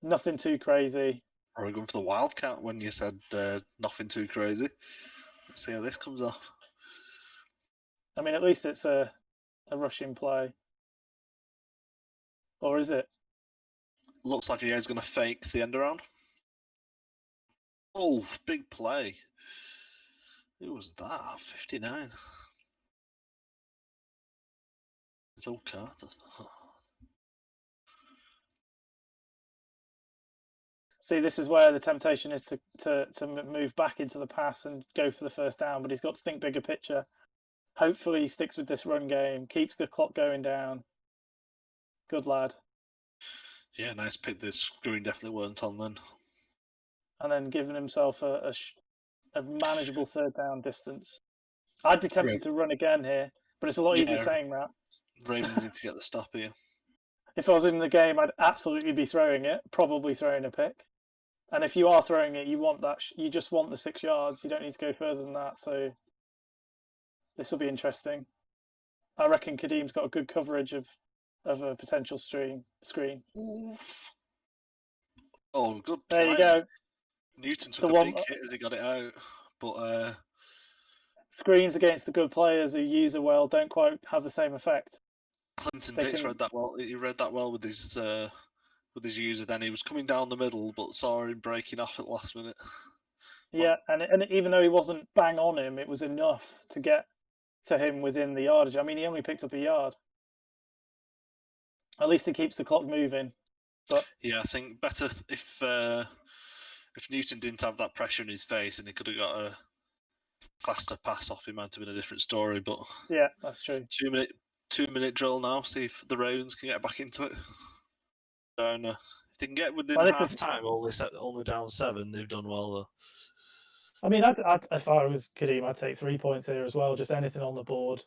Nothing too crazy. Rory going for the Wildcard when you said nothing too crazy. Let's see how this comes off. I mean, at least it's a rushing play. Or is it? Looks like he's going to fake the end around. Oh, big play. Who was that? 59. It's all Carter. See, this is where the temptation is to move back into the pass and go for the first down, but he's got to think bigger picture. Hopefully he sticks with this run game, keeps the clock going down. Good lad. Yeah, nice pick. The screen definitely weren't on then. And then giving himself a manageable third down distance. I'd be tempted to run again here, but it's a lot easier saying that. Ravens need to get the stop here. If I was in the game, I'd absolutely be throwing it, probably throwing a pick. And if you are throwing it, you want that. You just want the 6 yards. You don't need to go further than that. So this will be interesting. I reckon Kadeem's got a good coverage of a potential screen. Oof. Oh, good play. There you go. Newton took a big hit as he got it out. But screens against the good players who use it well don't quite have the same effect. Clinton Dix read that well. He read that well with his user. Then he was coming down the middle, but saw him breaking off at the last minute. Yeah, and even though he wasn't bang on him, it was enough to get to him within the yardage. I mean, he only picked up a yard. At least it keeps the clock moving. But yeah, I think better if Newton didn't have that pressure in his face and he could have got a faster pass off, it might have been a different story. But yeah, that's true. 2-minute drill now. See if the Ravens can get back into it. So, if they can get within half time, only down 7, they've done well though. I mean, if I was Kadeem, I'd take 3 points here as well. Just anything on the board.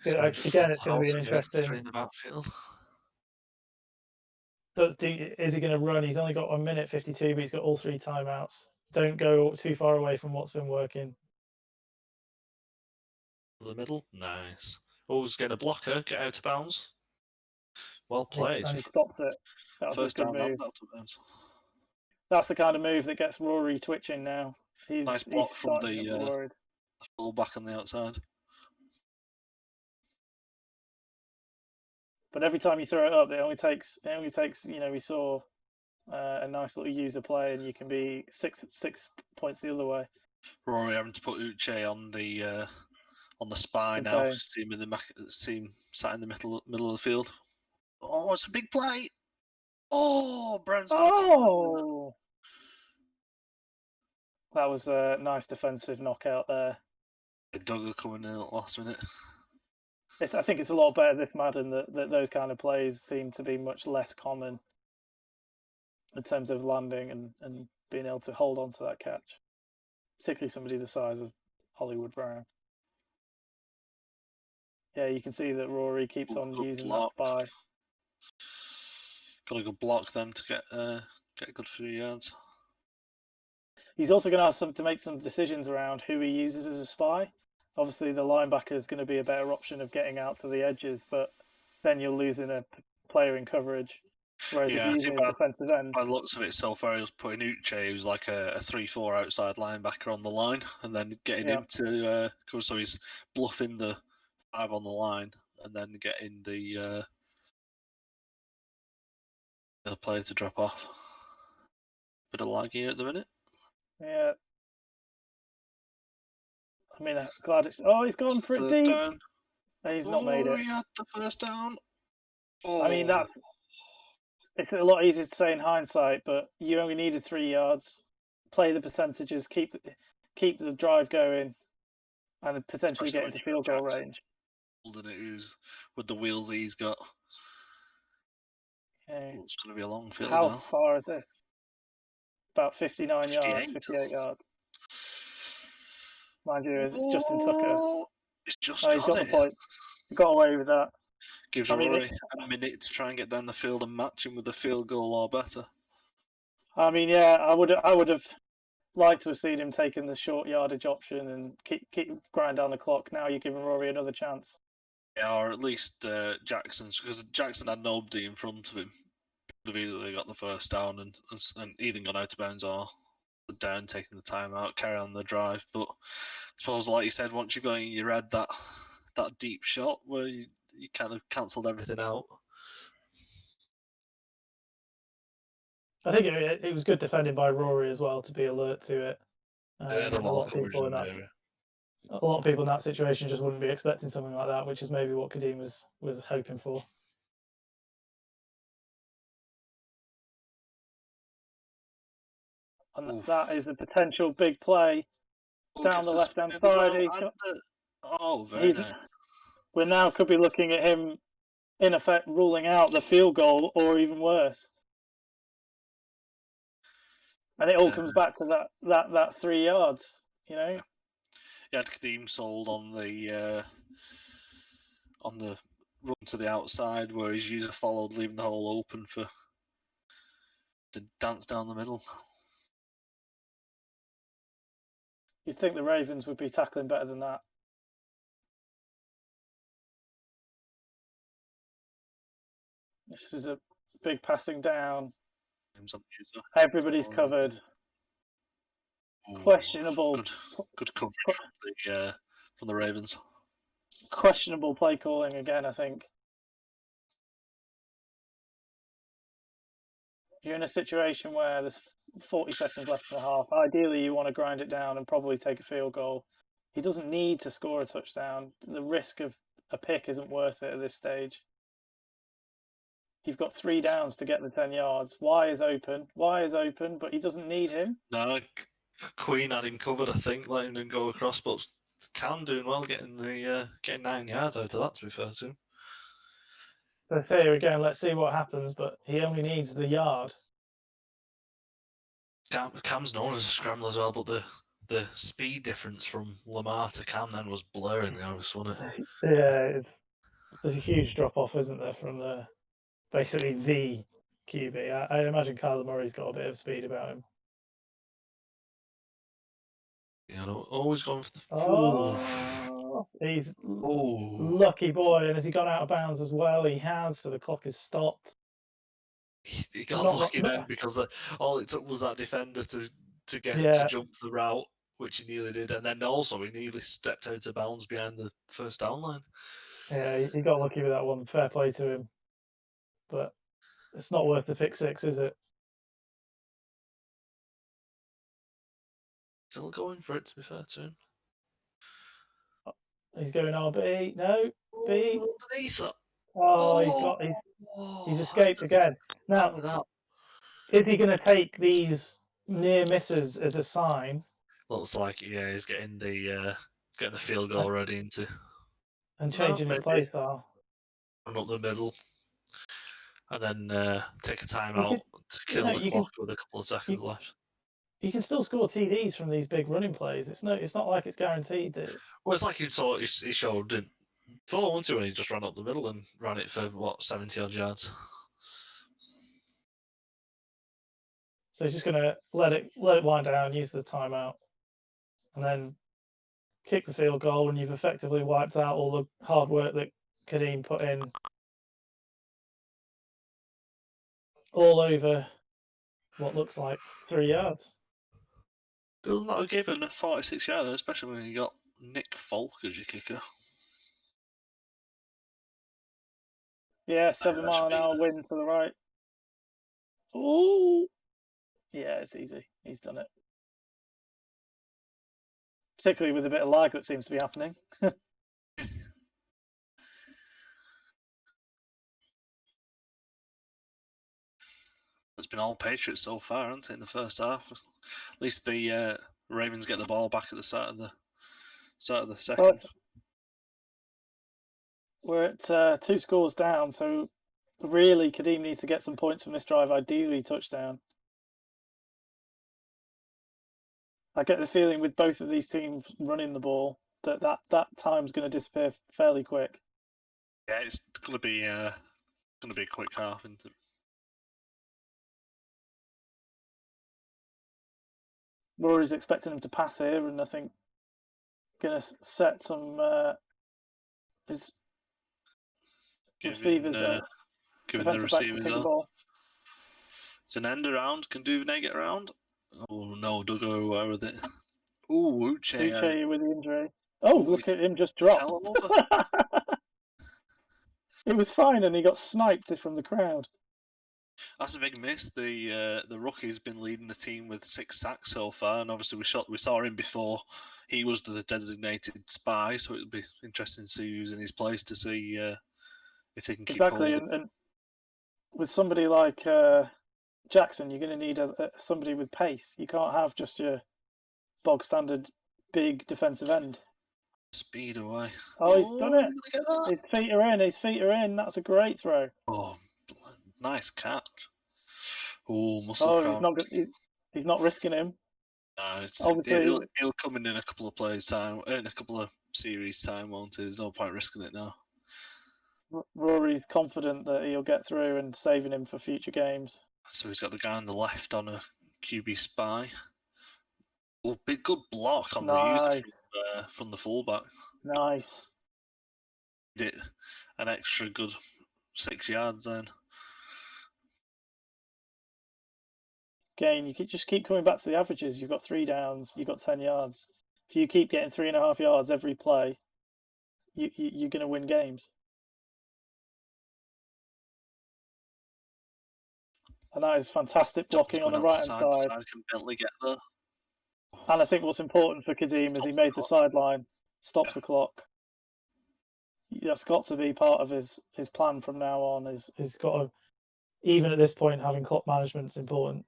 Again, it's going to be an interesting. In the backfield. So is he going to run? He's only got 1 minute 52, but he's got all 3 timeouts. Don't go too far away from what's been working. The middle, nice. Oh, he's getting a blocker. Get out of bounds. Well played. And he stopped it. That was First a good down, move. not out of bounds. That's the kind of move that gets Rory twitching now. Nice block from the full back on the outside. But every time you throw it up, it only takes. We saw a nice little user play, and you can be 6 points the other way. Rory having to put Uche on the spy now. See him sat in the middle of the field. Oh, it's a big play. Oh, Brown's. Oh, That was a nice defensive knockout there. Duggar coming in at the last minute. I think it's a lot better this Madden that those kind of plays seem to be much less common in terms of landing and being able to hold on to that catch, particularly somebody the size of Hollywood Brown. Yeah, you can see that Rory keeps on Good using block. that spy. Got a good block then to get a good few yards. He's also going to have to make some decisions around who he uses as a spy. Obviously, the linebacker is going to be a better option of getting out to the edges, but then you're losing a player in coverage. Whereas if you're using a defensive end, by the looks of it so far, he was putting Uche, who's like a 3-4 outside linebacker on the line, and then getting him to so he's bluffing the 5 on the line, and then getting the player to drop off. Bit of lag here at the minute. Yeah. I mean, glad it's. Oh, he's gone for it deep. Down. He's not made it. He had the first down. I mean, it's a lot easier to say in hindsight, but you only needed 3 yards. Play the percentages, keep the drive going, and potentially get into field goal range. And who's with the wheels he's got. Okay. It's going to be a long field How now. far is this? About 59 58. yards, 58 yards. Mind you, it's Justin Tucker. He's just he's got the point. He got away with that. Gives Rory a minute to try and get down the field and match him with a field goal or better. I mean, yeah, I would have liked to have seen him taking the short yardage option and keep grind down the clock. Now you're giving Rory another chance. Yeah, or at least Jackson's, because Jackson had nobody in front of him. He would have easily got the first down and either gone out of bounds or down, taking the time out, carry on the drive. But I suppose, like you said, once you got in your head that deep shot where you kind of cancelled everything out. I think it was good defending by Rory as well to be alert to it. A lot of people in that situation just wouldn't be expecting something like that, which is maybe what Kadeem was hoping for. And that is a potential big play down the left-hand side. Very nice. We now could be looking at him, in effect, ruling out the field goal or even worse. And it all comes back to that 3 yards, you know. You had Kadeem sold on the run to the outside where his user followed, leaving the hole open to dance down the middle. You'd think the Ravens would be tackling better than that. This is a big passing down. Everybody's covered. Questionable. Good coverage from the Ravens. Questionable play calling again, I think. You're in a situation where there's 40 seconds left in the half. Ideally, you want to grind it down and probably take a field goal. He doesn't need to score a touchdown. The risk of a pick isn't worth it at this stage. You've got 3 downs to get the 10 yards. Y is open, but he doesn't need him. No, Queen had him covered, I think, letting him go across, but Cam doing well getting 9 yards out of that, to be fair to him. Let's say again, let's see what happens, but he only needs the yard. Cam's known as a scrambler as well, but the speed difference from Lamar to Cam then was blurring the obvious, wasn't it? Yeah, there's a huge drop off, isn't there, from basically the QB. I imagine Kyler Murray's got a bit of speed about him. You know, always going for the. He's lucky boy, and has he gone out of bounds as well? He has, so the clock is stopped. He got lucky then because all it took was that defender to get him to jump the route, which he nearly did, and then also he nearly stepped out of bounds behind the first down line. Yeah, he got lucky with that one. Fair play to him, but it's not worth the pick 6, is it? Still going for it, to be fair to him. He's going RB. No, B. Underneath it. He's escaped again. Now, is he going to take these near misses as a sign Looks like he's getting the field goal ready into And changing his play style. run up the middle, and then take a timeout to kill the you clock with a couple of seconds left. You can still score TDs from these big running plays. It's not like it's guaranteed that. Well, it's like he showed it before, wasn't he, when he just ran up the middle and ran it for 70-odd yards. So he's just gonna let it wind down, use the timeout, and then kick the field goal, and you've effectively wiped out all the hard work that Kadeem put in all over what looks like 3 yards. Still not given a 46-yarder, especially when you got Nick Folk as your kicker. Yeah, 7-mile-an-hour wind to the right. Ooh, yeah, it's easy. He's done it. Particularly with a bit of lag that seems to be happening. It's been all Patriots so far, hasn't it, in the first half? At least the Ravens get the ball back at the start of the second. Well, we're at 2 scores down, so really Kadeem needs to get some points from this drive, ideally touchdown. I get the feeling with both of these teams running the ball that time's going to disappear fairly quick. Yeah, it's going to be a quick half, isn't it? Rory's expecting him to pass here, and I think going to set some his receivers there. Giving the Defensive back to receivers pick the up. ball. It's an end around. Can Duvernay get around? Oh no, Doug go away with it. Ooh, Uche with the injury. Oh, look at him just drop. It was fine, and he got sniped from the crowd. That's a big miss. The rookie's been leading the team with 6 sacks so far, and obviously we saw him before. He was the designated spy, so it would be interesting to see who's in his place to see if they can keep exactly. hold of. And with somebody like Jackson, you're going to need somebody with pace. You can't have just your bog standard big defensive end. Speed away. Oh, he's done it. His feet are in. His feet are in. That's a great throw. Oh, nice catch. Oh, muscle cramp. He's not risking him. No, obviously he'll come in a couple of plays time, in a couple of series time, won't he? There's no point risking it now. Rory's confident that he'll get through and saving him for future games. So he's got the guy on the left on a QB spy. Oh, big good block on the user from the fullback. Nice. Did an extra good 6 yards then. Again, you just keep coming back to the averages. You've got 3 downs. You've got 10 yards. If you keep getting 3.5 yards every play, you're going to win games. And that is fantastic blocking on the right-hand side. Can Bentley get there? And I think what's important for Kadeem is he made the sideline, stops the clock. That's got to be part of his plan from now on. He's got to, even at this point, having clock management is important.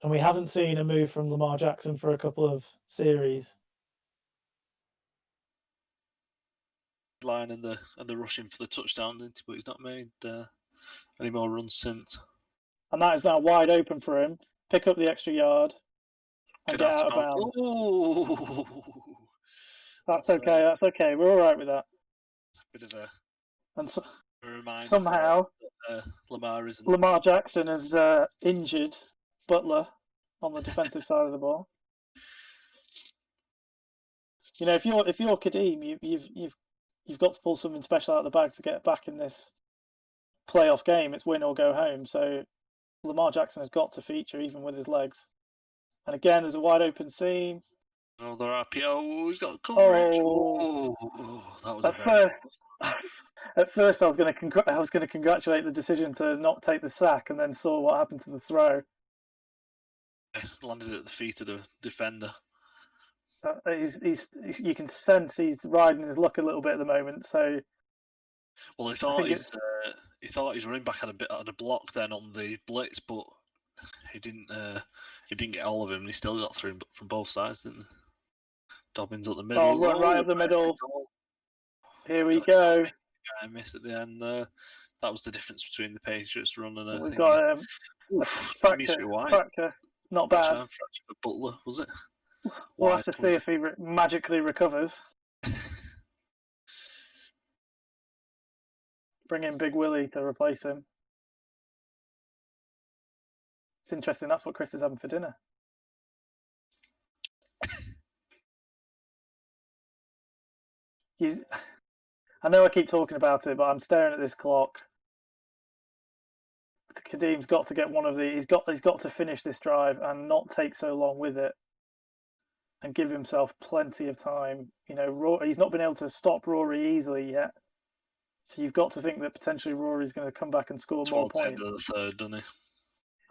And we haven't seen a move from Lamar Jackson for a couple of series. Line and the rushing for the touchdown, didn't he? But he's not made any more runs since. And that is now wide open for him. Pick up the extra yard and get out of bounds. Oh, that's okay. That's okay. We're all right with that. A bit of a reminder. Somehow, Lamar Jackson has injured Butler on the defensive side of the ball. You know, if you're Kadeem, you've got to pull something special out of the bag to get back in this playoff game. It's win or go home. So Lamar Jackson has got to feature even with his legs. And again, there's a wide open seam. Another RPO. He's got coverage. Oh, that was at first, I was going to congratulate the decision to not take the sack, and then saw what happened to the throw. Landed at the feet of the defender. You can sense he's riding his luck a little bit at the moment. So Well, he I thought think he thought his running back had a block then on the blitz, but he didn't get all of him. And he still got through from both sides, didn't he? Dobbins up the middle. Oh, right up the middle. Here we go. I missed at the end there. That was the difference between the Patriots run and We've got a fracture. Not bad. Fracture for Butler, was it? We'll have to see if he magically recovers. Bring in Big Willie to replace him. It's interesting. That's what Chris is having for dinner. I know I keep talking about it, but I'm staring at this clock. Kadeem's got to get one of the. He's got to finish this drive and not take so long with it, and give himself plenty of time. You know, he's not been able to stop Rory easily yet, so you've got to think that potentially Rory's going to come back and score more points. Towards the end of the third, doesn't he?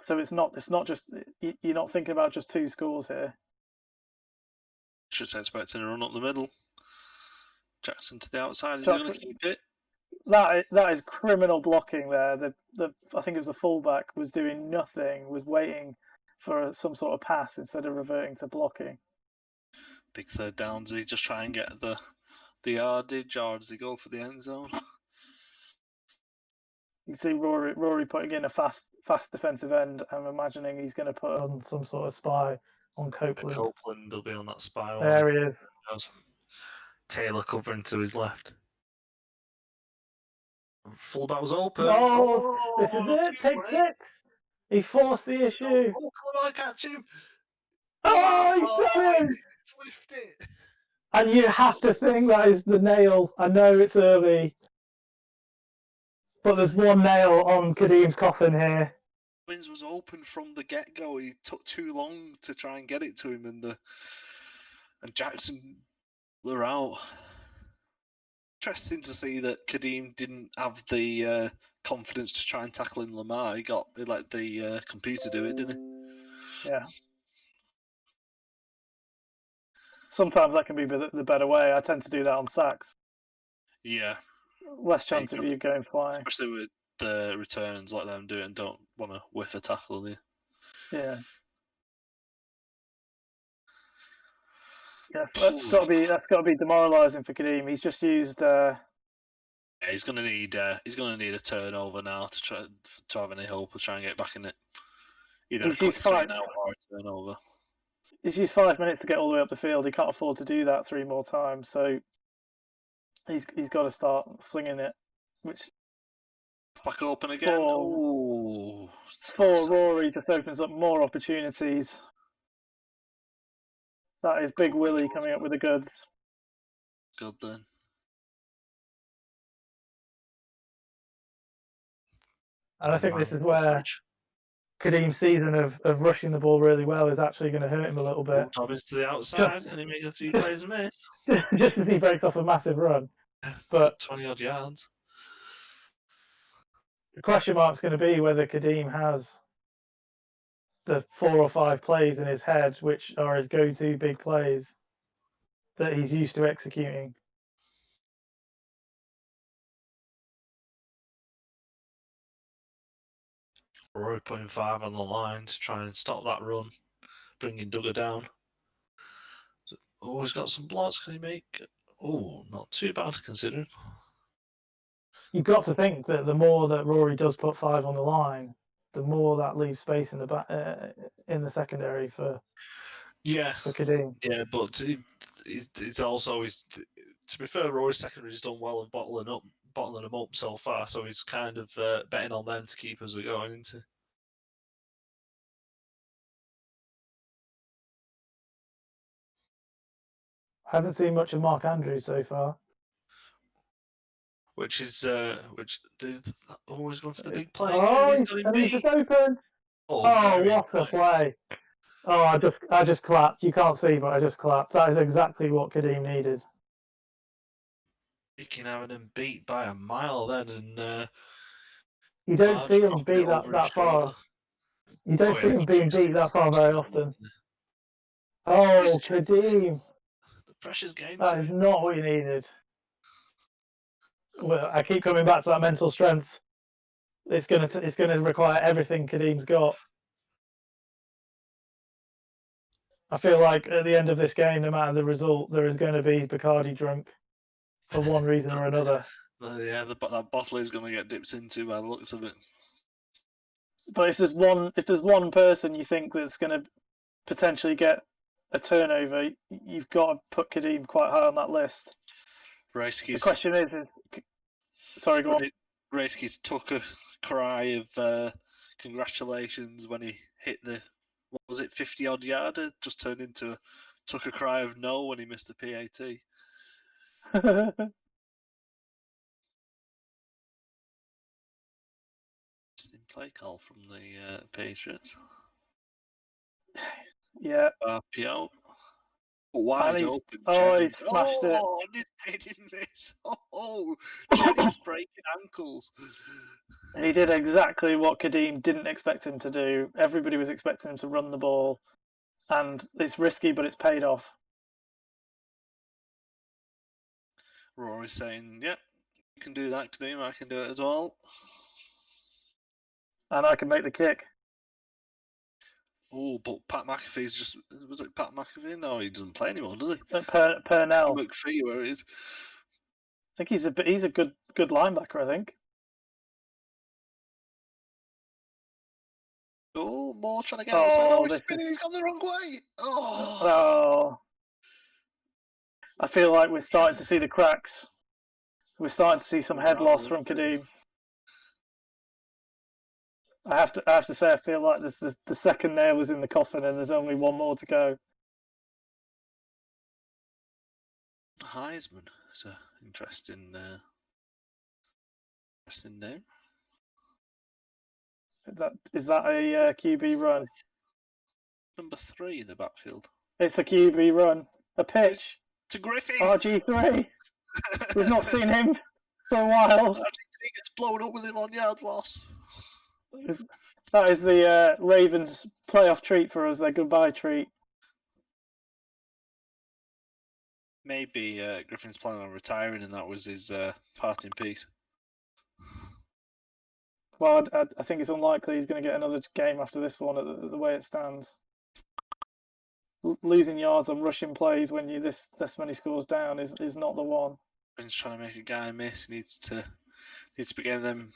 So it's not just you're not thinking about just 2 scores here. Just expecting a run up the middle. Jackson to the outside. Is he going to keep it? That is criminal blocking there. I think it was the fullback was doing nothing, was waiting for some sort of pass instead of reverting to blocking. Big third down. Does he just try and get the yardage, or does he go for the end zone? You can see Rory putting in a fast defensive end. I'm imagining he's going to put on some sort of spy on Copeland. Copeland will be on that spy. There he is. Taylor covering to his left. Fullback was open. Oh, this is it. Take 6. He forced the issue. Oh, come on, catch him. Oh, he's done him. Swift it. And you have to think that is the nail. I know it's early, but there's one nail on Kadeem's coffin here. Wins was open from the get-go. He took too long to try and get it to him, and Jackson were out. Interesting to see that Kadeem didn't have the confidence to try and tackle in Lamar. He let the computer do it, didn't he? Yeah. Sometimes that can be the better way. I tend to do that on sacks. Yeah. Less chance of you going flying. Especially with the returns, let them do it and don't want to whiff a tackle, do you? Yeah. Yes, that's got to be demoralising for Kadeem. He's just used. Yeah, he's gonna need a turnover now to have any hope of trying to get back in it. Either a quick 3 now or a turnover. He's used 5 minutes to get all the way up the field. He can't afford to do that 3 more times. So he's got to start slinging it. Which back open again. For Rory just opens up more opportunities. That is Big Willie coming up with the goods. Good then. And I think this is where Kadeem's season of rushing the ball really well is actually going to hurt him a little bit. Thomas to the outside and he makes a 3 players miss. Just as he breaks off a massive run. But 20-odd yards. The question mark's going to be whether Kadeem has the 4 or 5 plays in his head, which are his go-to big plays that he's used to executing. Rory putting 5 on the line to try and stop that run, bringing Duggar down. Oh, he's got some blocks. Can he make? Oh, not too bad considering. You've got to think that the more that Rory does put 5 on the line, the more that leaves space in the back, in the secondary for Kadeem. Yeah, but it's also to be fair, Rory's secondary's done well of bottling them up so far, so he's kind of betting on them to keep us going into. I haven't seen much of Mark Andrews so far. Which always going for the big play. Oh, he's just open. Oh, what a play! Oh, I just clapped. You can't see, but I just clapped. That is exactly what Kadeem needed. You can have him beat by a mile then, and you don't see him beat that far. You don't see him being beat that far very often. Oh, Kadeem! Pressure's getting That to is him. not what you needed. Well, I keep coming back to that mental strength. It's gonna require everything Kadeem's got. I feel like at the end of this game, no matter the result, there is going to be Bacardi drunk for one reason or another. Yeah, that bottle is going to get dipped into by the looks of it. But if there's one person you think that's going to potentially get a turnover, you've got to put Kadeem quite high on that list. The question is sorry, go on. Raiski's took a cry of congratulations when he hit the, what was it, 50-odd yarder, just turned into took a cry of no when he missed the PAT. Interesting play call from the Patriots. Yeah. RPO. Wide open. He smashed it. Oh, he didn't miss. Oh, Jennings breaking ankles. He did exactly what Kadeem didn't expect him to do. Everybody was expecting him to run the ball, and it's risky, but it's paid off. Rory saying, "Yep, you can do that, Kadeem. I can do it as well." And I can make the kick. Oh, but Pat McAfee's just... Was it Pat McAfee? No, he doesn't play anymore, does he? Purnell. McPhee, where it is. I think he's a good linebacker, I think. Oh, Moore trying to get outside. Oh, he's spinning. He's gone the wrong way. Oh. I feel like we're starting to see the cracks. We're starting to see some head loss from Kadeem. I have to say, I feel like this is the second nail was in the coffin, and there's only one more to go. Heisman. It's an interesting name. Is that a QB run? Number 3 in the backfield. It's a QB run. A pitch. To Griffin. RG3. We've not seen him for a while. RG3 gets blown up with him on yard loss. That is the Ravens playoff treat for us, their goodbye treat. Maybe Griffin's planning on retiring and that was his parting piece. Well, I think it's unlikely he's going to get another game after this one at the way it stands. Losing yards on rushing plays when you this many scores down is not the one. Griffin's trying to make a guy miss. He needs to be getting them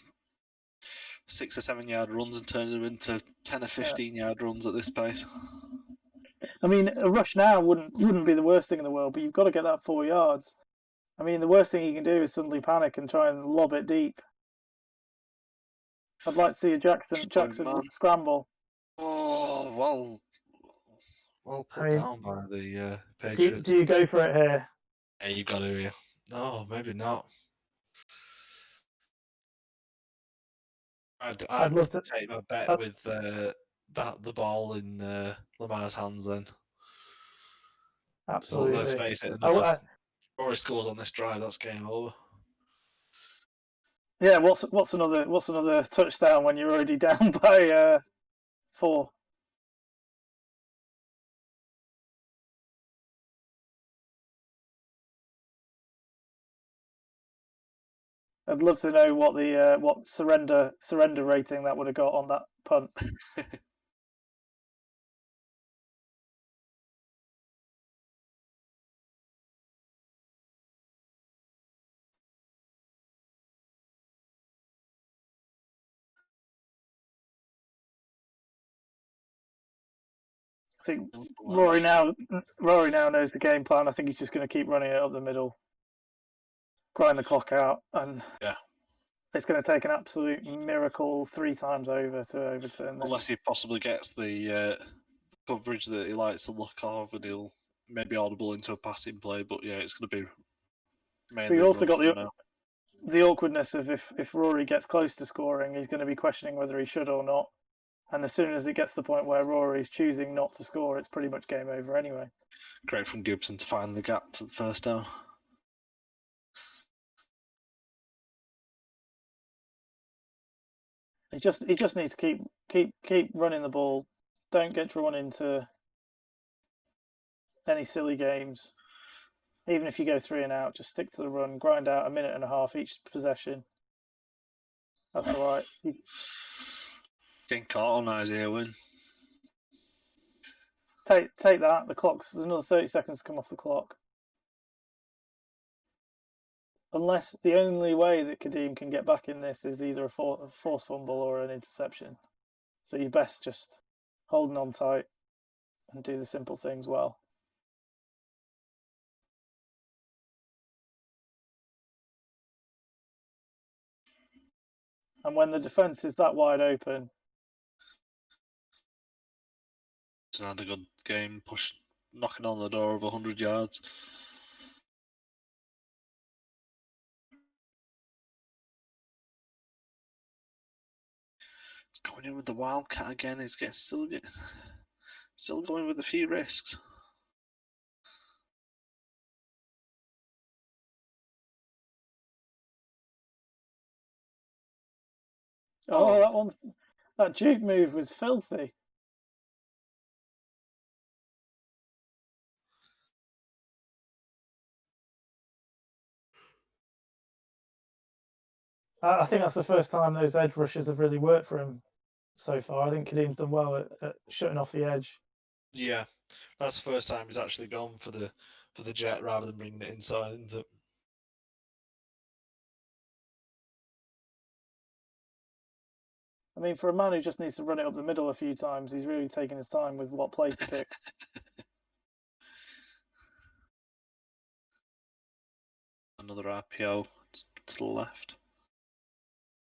6 or 7 yard runs and turning them into 10 or 15 yard runs at this pace. I mean, a rush now wouldn't be the worst thing in the world, but you've got to get that 4 yards. I mean, the worst thing you can do is suddenly panic and try and lob it deep. I'd like to see a Jackson scramble. Oh, well put down by the Patriots. Do you go for it here? Yeah, you got to. Yeah. No, maybe not. I'd love to take my bet with the ball in Lamar's hands then. Absolutely. So let's face it, Rory scores on this drive, that's game over. Yeah, what's another touchdown when you're already down by 4? I'd love to know what surrender rating that would have got on that punt. I think Rory now knows the game plan. I think he's just going to keep running it up the middle, grind the clock out, and it's going to take an absolute miracle 3 times over to overturn this. Unless he possibly gets the coverage that he likes to look of, and he'll maybe audible into a passing play. But yeah, it's going to be mainly. We've also got the awkwardness of if Rory gets close to scoring, he's going to be questioning whether he should or not. And as soon as it gets to the point where Rory's choosing not to score, it's pretty much game over anyway. Great from Gibson to find the gap for the first down. He just needs to keep running the ball. Don't get drawn into any silly games. Even if you go 3 and out, just stick to the run, grind out a minute and a half each possession. That's all right. Getting caught on Isaiah win. Take that. There's another 30 seconds to come off the clock. Unless the only way that Kadeem can get back in this is either a forced fumble or an interception. So you best just holding on tight and do the simple things well. And when the defense is that wide open, He's had a good game, knocking on the door of 100 yards. It's going in with the Wildcat again. It's still going with a few risks. that juke move was filthy. I think that's the first time those edge rushes have really worked for him so far. I think Kadeem's done well at shutting off the edge. Yeah, that's the first time he's actually gone for the jet rather than bringing it inside. Isn't it? I mean, for a man who just needs to run it up the middle a few times, he's really taking his time with what play to pick. Another RPO to the left.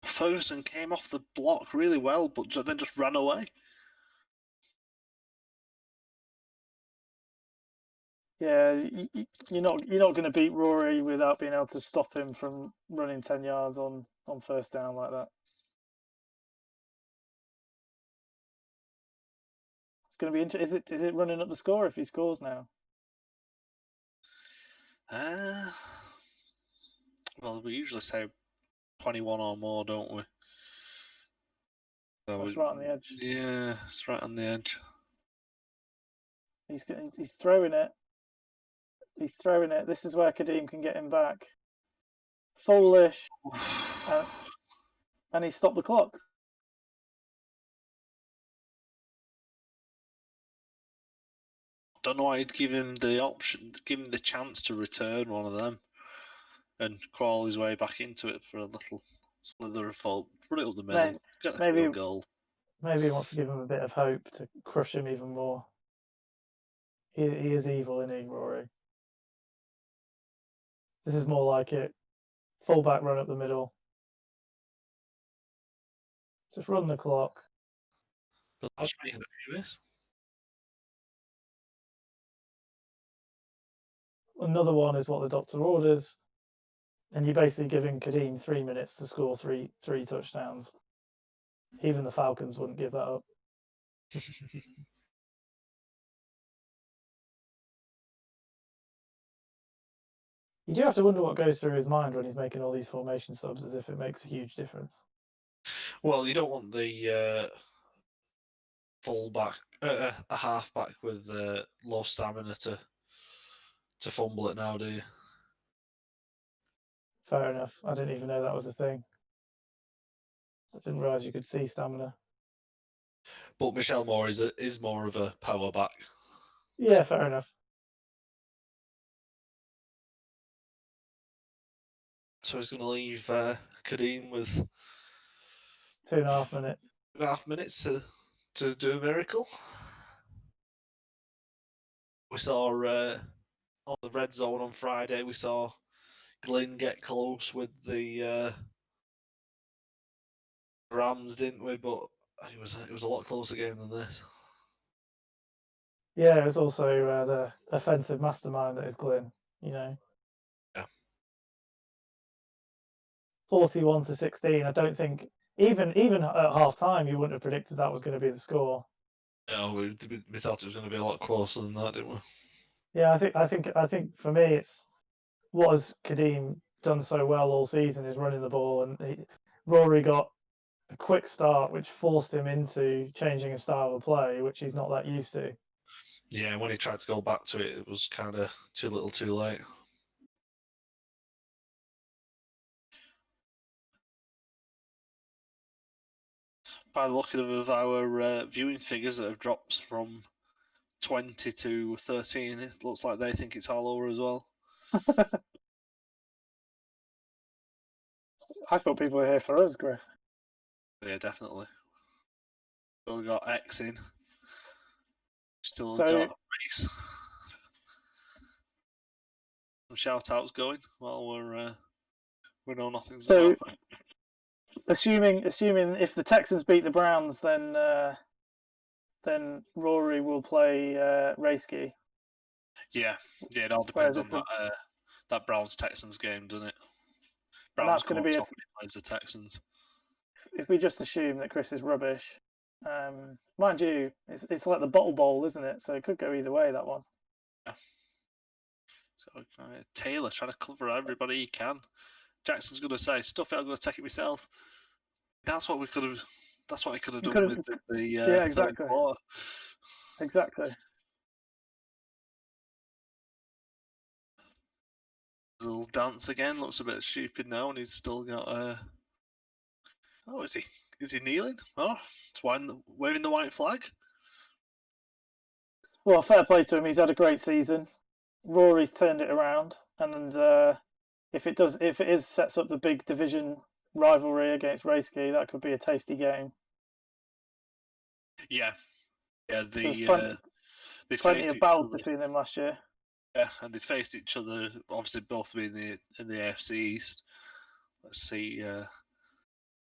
Ferguson came off the block really well, but then just ran away. Yeah, you're not going to beat Rory without being able to stop him from running 10 yards on first down like that. It's going to be interesting. Is it running up the score if he scores now? Well, we usually say 21 or more, don't we? So it's right on the edge. Yeah, it's right on the edge. He's throwing it. He's throwing it. This is where Kadeem can get him back. Foolish. And he stopped the clock. Don't know why he'd give him the option, give him the chance to return one of them and crawl his way back into it for a little slither of fault. Run it up the middle. Get the field goal. Maybe he wants to give him a bit of hope to crush him even more. He is evil, isn't he, Rory? This is more like it. Fullback run up the middle. Just run the clock. But I was making a few miss. Another one is what the doctor orders. And you're basically giving Kadeem 3 minutes to score three touchdowns. Even the Falcons wouldn't give that up. You do have to wonder what goes through his mind when he's making all these formation subs, as if it makes a huge difference. Well, you don't want the fullback, a halfback with low stamina to fumble it now, do you? Fair enough. I didn't even know that was a thing. I didn't realise you could see stamina. But Michelle Moore is more of a power back. Yeah, fair enough. So he's going to leave Kadeem with 2.5 minutes. 2.5 minutes to do a miracle. We saw on the red zone on Friday, we saw Glynn get close with the Rams, didn't we? But it was a lot closer game than this. Yeah, it's also the offensive mastermind that is Glynn, you know. Yeah. 41-16. I don't think even at half time you wouldn't have predicted that was going to be the score. No, we thought it was going to be a lot closer than that, didn't we? Yeah, I think for me it's what has Kadeem done so well all season is running the ball, and Rory got a quick start which forced him into changing his style of play, which he's not that used to. Yeah, when he tried to go back to it, it was kind of too little too late. By the look of our viewing figures that have dropped from 20 to 13, it looks like they think it's all over as well. I thought people were here for us, Griff. Yeah, definitely. Still got X in. Still So- got Reese. Some shout outs going while we know nothing's So, going to happen. assuming if the Texans beat the Browns, then Rory will play Rayski. Yeah, it all Whereas depends on if that Browns Texans game, doesn't it? And Browns that's gonna come be up a- top when he plays the Texans. if we just assume that Chris is rubbish, mind you, it's like the bottle bowl, isn't it? So it could go either way, that one. So Taylor trying to cover everybody he can. Jackson's going to say, "Stuff it, I'm going to take it myself." That's what we could have. That's what he could have done with the yeah, exactly. third quarter. Exactly. His little dance again looks a bit stupid now, and he's still got. Oh, is he? Is he kneeling? Oh, it's waving the white flag. Well, fair play to him. He's had a great season. Rory's turned it around, and if it sets up the big division rivalry against Rayski, that could be a tasty game. Yeah. There's They plenty faced of each battles other. between them last year. Yeah, and they faced each other. Obviously, both being in the AFC East. Let's see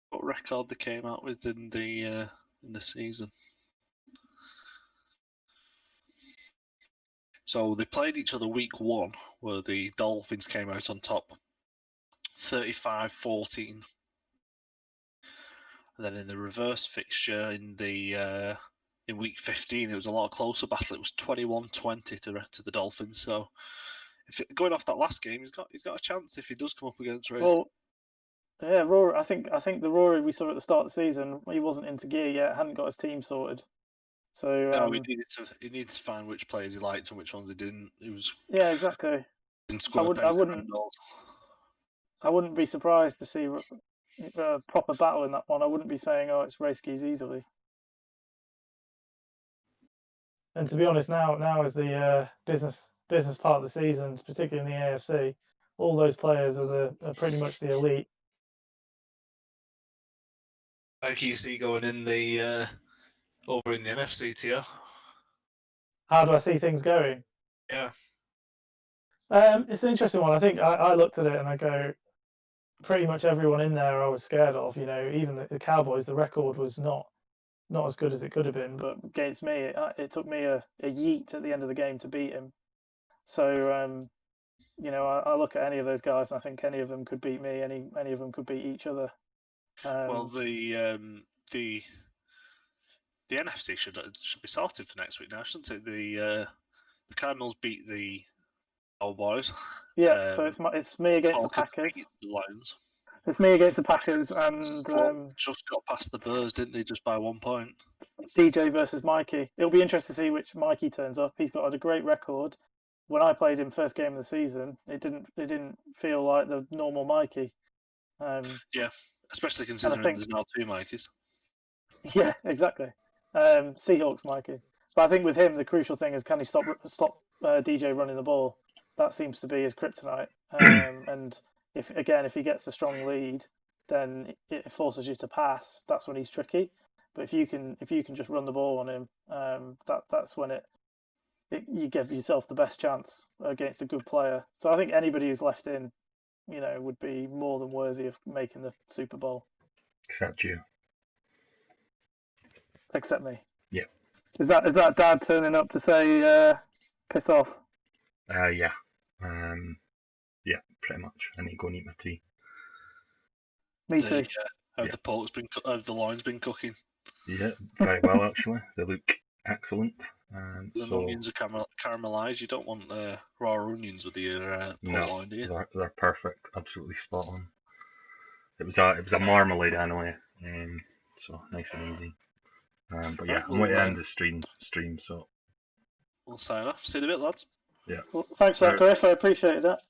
what record they came out with in the season. So they played each other week 1, where the Dolphins came out on top, 35-14. And then in the reverse fixture in week 15, it was a lot closer battle. It was 21-20 to the Dolphins. So going off that last game, he's got a chance if he does come up against Rayski. Well, yeah, Rory. I think the Rory we saw at the start of the season, he wasn't into gear yet, hadn't got his team sorted. So No, he needed to find which players he liked and which ones he didn't. It was yeah, exactly. in square I wouldn't be surprised to see a proper battle in that one. I wouldn't be saying, "Oh, it's Rayski's easily." And to be honest, now is the business part of the season, particularly in the AFC. All those players are pretty much the elite. How do you see going in the over in the NFC tier? How do I see things going? Yeah. It's an interesting one. I think I looked at it and I go, pretty much everyone in there I was scared of. You know, even the Cowboys, the record was not as good as it could have been, but against me, it took me a yeet at the end of the game to beat him. So, you know, I look at any of those guys and I think any of them could beat me. Any of them could beat each other. Well, the NFC should be sorted for next week now, shouldn't it? The Cardinals beat the Cowboys. Yeah, so it's me against the Packers. Beat the Lions. It's me against the Packers, and just got past the Bears, didn't they? Just by 1 point. DJ versus Mikey. It'll be interesting to see which Mikey turns up. He's got a great record. When I played him first game of the season, it didn't feel like the normal Mikey. Yeah, especially considering there's now 2 Mikeys. Yeah, exactly. Seahawks Mikey. But I think with him, the crucial thing is, can he stop DJ running the ball? That seems to be his kryptonite. And if he gets a strong lead, then it forces you to pass. That's when he's tricky. But if you can just run the ball on him, that's when you give yourself the best chance against a good player. So I think anybody who's left in, you know, would be more than worthy of making the Super Bowl. Except you. Except me. Yeah. Is that Dad turning up to say piss off? Yeah. Yeah, pretty much. I need to go and eat my tea. Me too. Have the loins been cooking? Yeah, very well actually. They look excellent. The onions are caramelised. You don't want raw onions with your loin, do you? They're perfect. Absolutely spot on. It was a marmalade anyway, so nice and easy. But yeah, I'm waiting to end the stream. So we'll sign off. See you in a bit, lads. Well, thanks for that, Griff. I appreciated that.